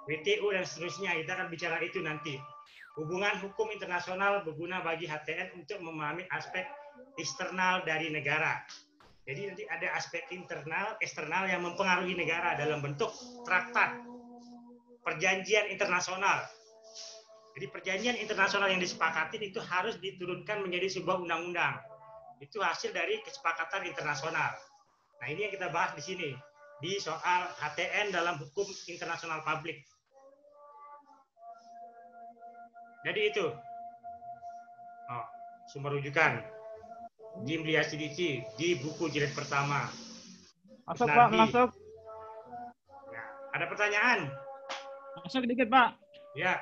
WTO, dan seterusnya. Kita akan bicara itu nanti. Hubungan hukum internasional berguna bagi HTN untuk memahami aspek eksternal dari negara. Jadi nanti ada aspek internal, eksternal yang mempengaruhi negara dalam bentuk traktat, perjanjian internasional. Jadi perjanjian internasional yang disepakati itu harus diturunkan menjadi sebuah undang-undang. Itu hasil dari kesepakatan internasional. Nah, ini yang kita bahas di sini, di soal HTN dalam hukum internasional publik. Jadi itu sumber rujukan. Jim Liasidiki di buku jilid pertama. Masuk Pak, masuk. Ya, ada pertanyaan? Masuk dikit Pak. Ya.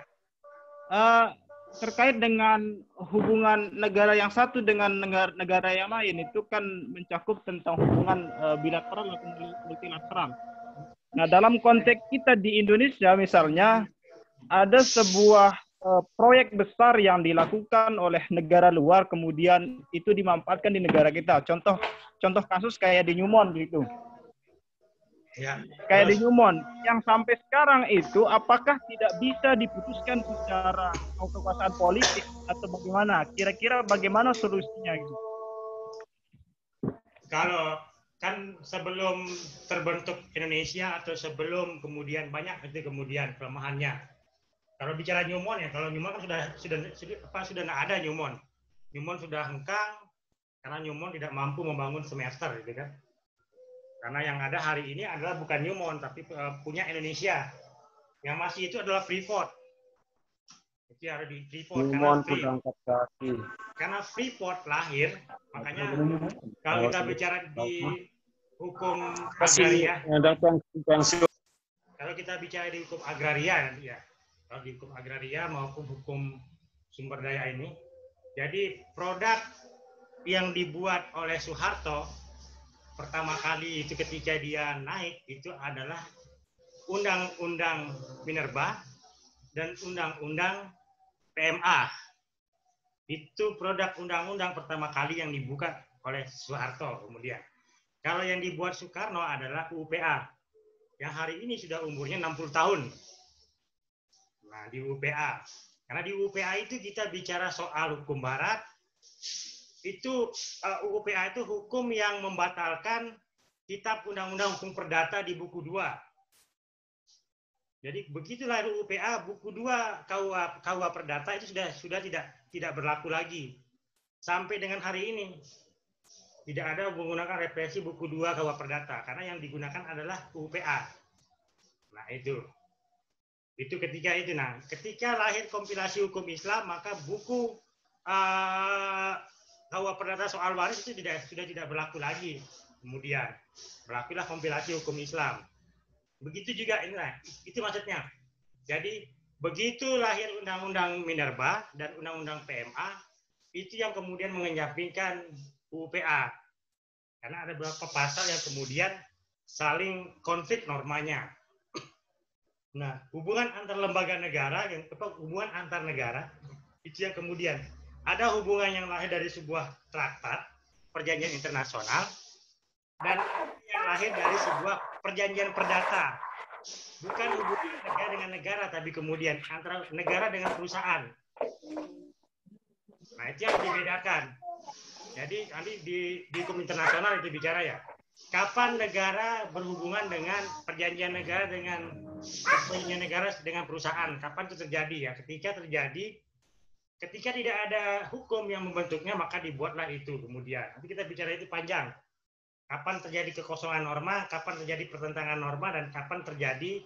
Terkait dengan hubungan negara yang satu dengan negara yang lain itu kan mencakup tentang hubungan bilateral atau multilateral. Nah, dalam konteks kita di Indonesia misalnya ada sebuah proyek besar yang dilakukan oleh negara luar kemudian itu dimanfaatkan di negara kita. Contoh kasus kayak di Newmont gitu. Ya. Kayak di Newmont yang sampai sekarang itu apakah tidak bisa diputuskan secara kekuasaan politik atau bagaimana? Kira-kira bagaimana solusinya gitu? Kalau kan sebelum terbentuk Indonesia atau sebelum kemudian banyak itu kemudian kelemahannya. Kalau bicara Newmont ya, kalau Newmont kan sudah tidak ada Newmont. Newmont sudah hengkang karena Newmont tidak mampu membangun semester, gitu kan. Karena yang ada hari ini adalah bukan Newmont, tapi punya Indonesia. Yang masih itu adalah Freeport. Itu ada di Freeport. Karena Freeport lahir, makanya kalau kita bicara di hukum agraria, kalau kita bicara di hukum agraria, ya, kalau di hukum agraria maupun hukum sumber daya ini, jadi produk yang dibuat oleh Soeharto pertama kali itu ketika dia naik itu adalah Undang-Undang Minerba dan Undang-Undang PMA. Itu produk undang-undang pertama kali yang dibuka oleh Soeharto kemudian. Kalau yang dibuat Soekarno adalah UPA yang hari ini sudah umurnya 60 tahun. Nah, di UPA. Karena di UPA itu kita bicara soal hukum barat. Itu UPA itu hukum yang membatalkan Kitab Undang-Undang Hukum Perdata di buku 2. Jadi begitulah UPA buku 2 KUA Perdata itu sudah tidak berlaku lagi sampai dengan hari ini. Tidak ada menggunakan represi buku 2 KUA Perdata karena yang digunakan adalah UPA. Nah, itu ketika itu. Nah, ketika lahir kompilasi hukum Islam maka buku KUA Perdata soal waris itu sudah tidak berlaku lagi. Kemudian berlakulah kompilasi hukum Islam. Begitu juga inilah, itu maksudnya. Jadi begitu lahir Undang-Undang Minerba dan Undang-Undang PMA, itu yang kemudian mengenyampingkan UPA. Karena ada beberapa pasal yang kemudian saling konflik normanya. Nah, hubungan antar lembaga negara, hubungan antar negara, itu yang kemudian ada hubungan yang lahir dari sebuah traktat, perjanjian internasional, dan yang lahir dari sebuah perjanjian perdata. Bukan hubungan negara dengan negara, tapi kemudian antara negara dengan perusahaan. Nah, itu yang dibedakan. Jadi nanti di hukum internasional itu bicara ya, kapan negara berhubungan dengan perjanjian negara dengan perusahaan, kapan itu terjadi ya? Ketika tidak ada hukum yang membentuknya, maka dibuatlah itu kemudian. Nanti kita bicara itu panjang. Kapan terjadi kekosongan norma, kapan terjadi pertentangan norma, dan kapan terjadi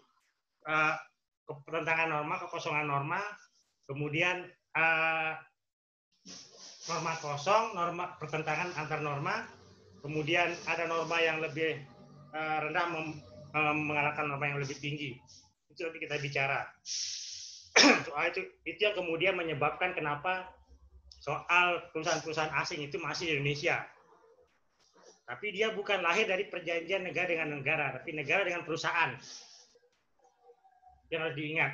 pertentangan norma, kekosongan norma, kemudian norma kosong, norma pertentangan antar norma, kemudian ada norma yang lebih rendah mengalahkan norma yang lebih tinggi. Itu nanti kita bicara. Soal itu yang kemudian menyebabkan kenapa soal perusahaan-perusahaan asing itu masih di Indonesia. Tapi dia bukan lahir dari perjanjian negara dengan negara, tapi negara dengan perusahaan. Yang harus diingat.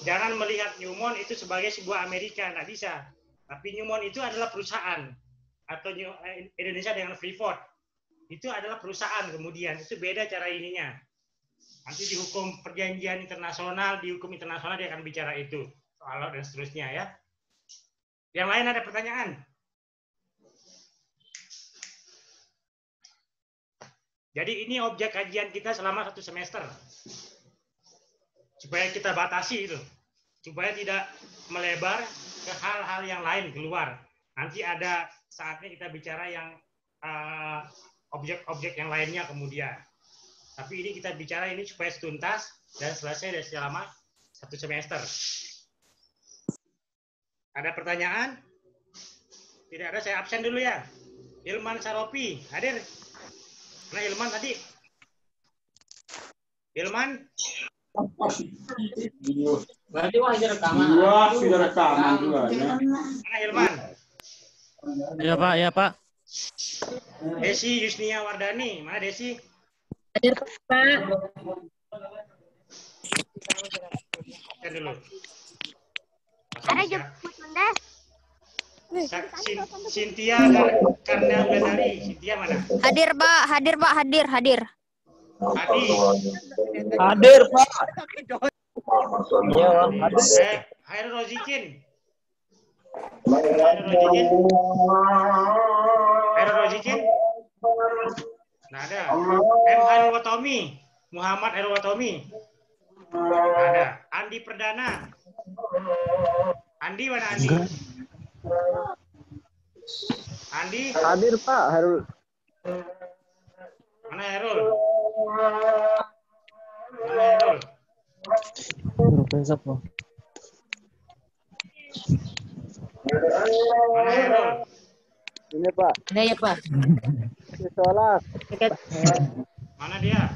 Jangan melihat Newmont itu sebagai sebuah Amerika, nggak bisa. Tapi Newmont itu adalah perusahaan. Atau Indonesia dengan Freeport. Itu adalah perusahaan kemudian. Itu beda cara ininya. Nanti di hukum perjanjian internasional, di hukum internasional dia akan bicara itu. Soal dan seterusnya ya. Yang lain ada pertanyaan? Jadi ini objek kajian kita selama 1 semester. Supaya kita batasi itu. Supaya tidak melebar ke hal-hal yang lain keluar. Nanti ada saatnya kita bicara yang objek-objek yang lainnya kemudian. Tapi ini kita bicara ini supaya tuntas dan selesai dari selama 1 semester. Ada pertanyaan? Tidak ada, saya absen dulu ya. Ilman Saropi, hadir. Mana Ilman tadi? Ilman? Berarti sudah rekaman. Sudah rekaman juga. Mana Ilman? Ya Pak, ya Pak. Desi Yusnia Wardani, mana Desi? Hadir Pak. Kan dulu. Ada jemput Bunda. Cynthia Karna Blandari, Cynthia mana? Hadir Pak, hadir Pak, hadir. Hadi. Hadir Pak. Hairul Rozikin. Nah ada. M. Hairul Watomi. Muhammad Hairul Watomi. Ada. Andi Perdana. Andi mana Andi? Andi. Hadir Pak. Hairul. Sopo. Mana Herul? Ini Pak. Ada ya Pak. Sholat. Mana dia?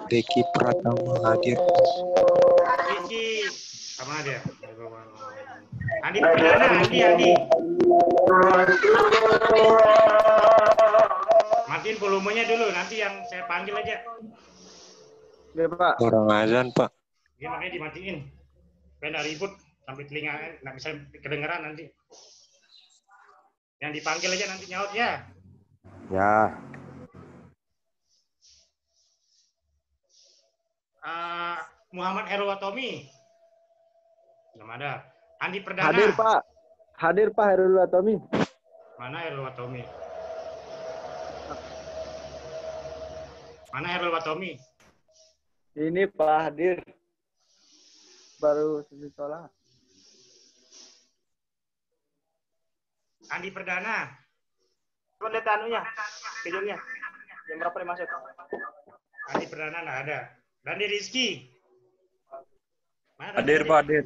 Deki Pratama hadir. Diki. Mana dia? Andi Perdana, Andi. Matiin volumenya dulu, nanti yang saya panggil aja. Ya Pak. Orang azan, Pak. Dia makanya dimatiin. Supaya nggak ribut sampai telinga nggak bisa kedengeran nanti. Yang dipanggil aja nanti nyaut ya. Ya. Muhammad Herwatomi. Belum ada. Andi Perdana. Hadir Pak. Hadir Pak Herul Atomi. Mana Herwatomi? Mana Herwatomi? Ini Pak hadir. Baru selesai sholat. Andi Perdana. Coba lihat anunya, videonya. Jam berapa dia masuk? Andi Perdana nggak ada. Dandi Rizky. Mana Hadir Pak, hadir.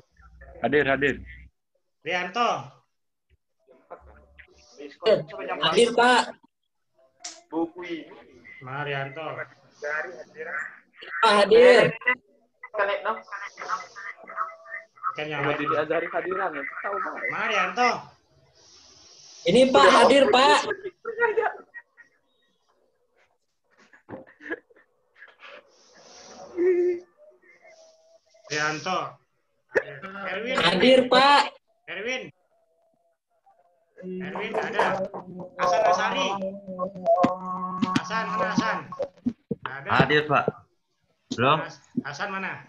Hadir. Rianto. Hadir Pak. Bukui. Mana Rianto? Pak hadir. Kan yang Buat diajari hadiran ya. Tahu Pak. Mana Rianto? Ini Pak hadir Pak. Rianto. Erwin. Hadir Pak. Erwin ada. Hasan Asari. Hasan mana Hasan? Ada. Hadir Pak. Belum? Hasan mana?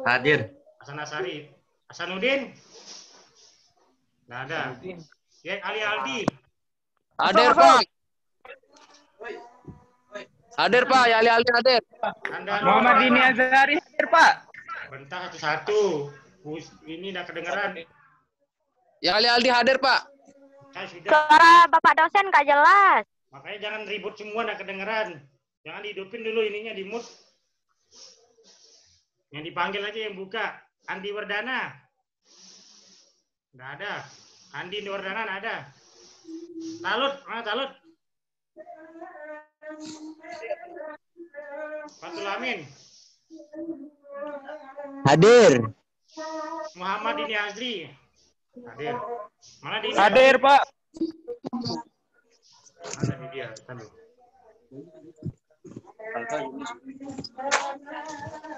Hadir. Hasan Asari. Hasanuddin? Nggak ada. Ya, Ali Aldi. Hadir Pak. Hadir Pak, ya Ali hadir. Muhammad Dini Azhari hadir Pak. Bentar satu-satu. Ini udah kedengeran. Ya Ali Aldi hadir Pak. Suara Bapak dosen nggak jelas. Makanya jangan ribut semua, nggak kedengeran. Jangan dihidupin dulu ininya, di mute. Yang dipanggil aja yang buka. Andi Wardana. Nggak ada. Andi Wardana nggak ada. Talut, mana Talut? Fatul Amin. Hadir. Muhammad Dini Azri. Hadir. Mana Dini? Hadir Pak. Mana dia?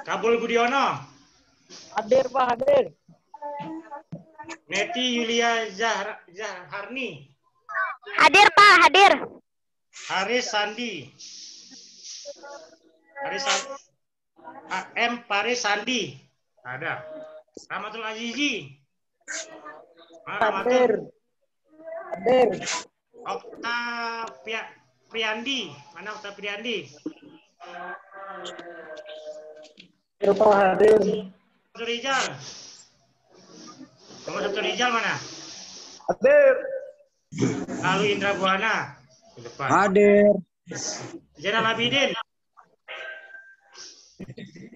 Kabul Budiono. Hadir Pak, hadir. Neti Yulia Zaharni. Hadir Pak, hadir. Haris Sandi. AM Paris Sandi. Ada. Rahmatul Azizi. Hadir. Hadir. Okta Priandi. Mana Okta Priandi? Hadir. Satu Rizal. Nomor satu Rizal mana? Hadir. Lalu Indra Buana. Di depan. Hadir. Zainal Abidin.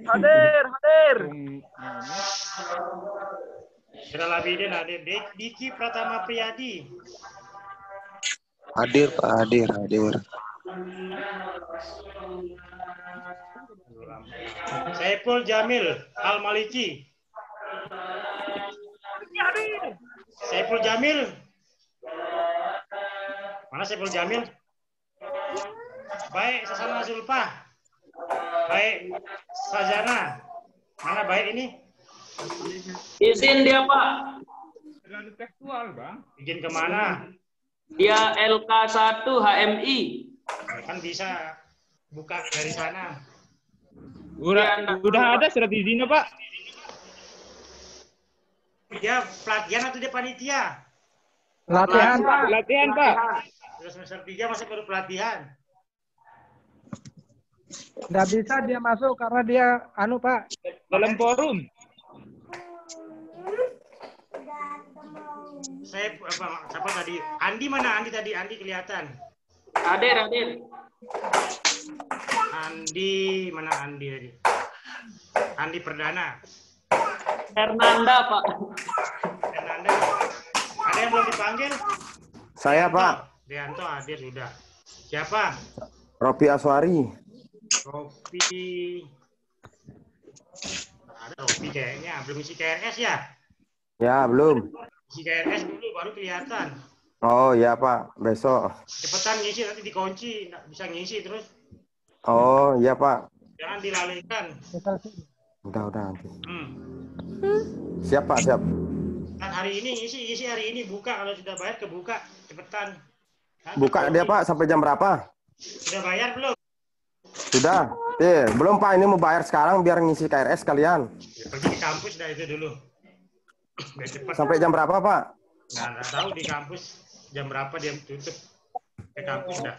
Hadir. Zainal Abidin hadir. Diki Pratama Priyadi. Hadir Pak, hadir. Saiful Jamil Al-Maliki. Saiful Jamil. Mana Saiful Jamil? Baik, Sasana Zulfa. Baik, Sajana. Mana baik ini? Izin dia Pak. Terlalu tekstual Bang. Izin kemana? Dia LK1 HMI. Kan bisa buka dari sana. Udah ada surat izinnya Pak. Dia pelatihan atau dia panitia? Latihan Pak. Latihan Pak. Sudah semester 3 masih baru pelatihan. Nggak bisa dia masuk karena dia Pak. Dalam forum. Saya siapa tadi? Andi mana? Andi tadi. Andi kelihatan. Hadir. Andi mana Andi tadi? Andi Perdana. Hernanda, Pak. Hernanda. Ada yang belum dipanggil? Saya, Pak. Deanto hadir sudah. Siapa? Ropi Aswari. Ropi. Ada Ropi kayaknya. Belum isi KRS ya? Ya, belum. Isi KRS dulu baru kelihatan. Oh, ya, Pak. Besok. Cepetan ngisi, nanti dikunci. Nggak bisa ngisi terus. Oh, iya, Pak. Jangan dilalaikan. Udah nanti. Siap, Pak, siap. Kan hari ini isi hari ini buka, kalau sudah bayar kebuka cepetan. Buka dia, Pak, sampai jam berapa? Sudah bayar belum? Sudah. Belum, Pak. Ini mau bayar sekarang biar ngisi KRS kalian. Ya, pergi di kampus dah itu dulu. Biar cepat. Sampai jam berapa, Pak? Nggak tahu di kampus jam berapa dia tutup. Ke kampus dah.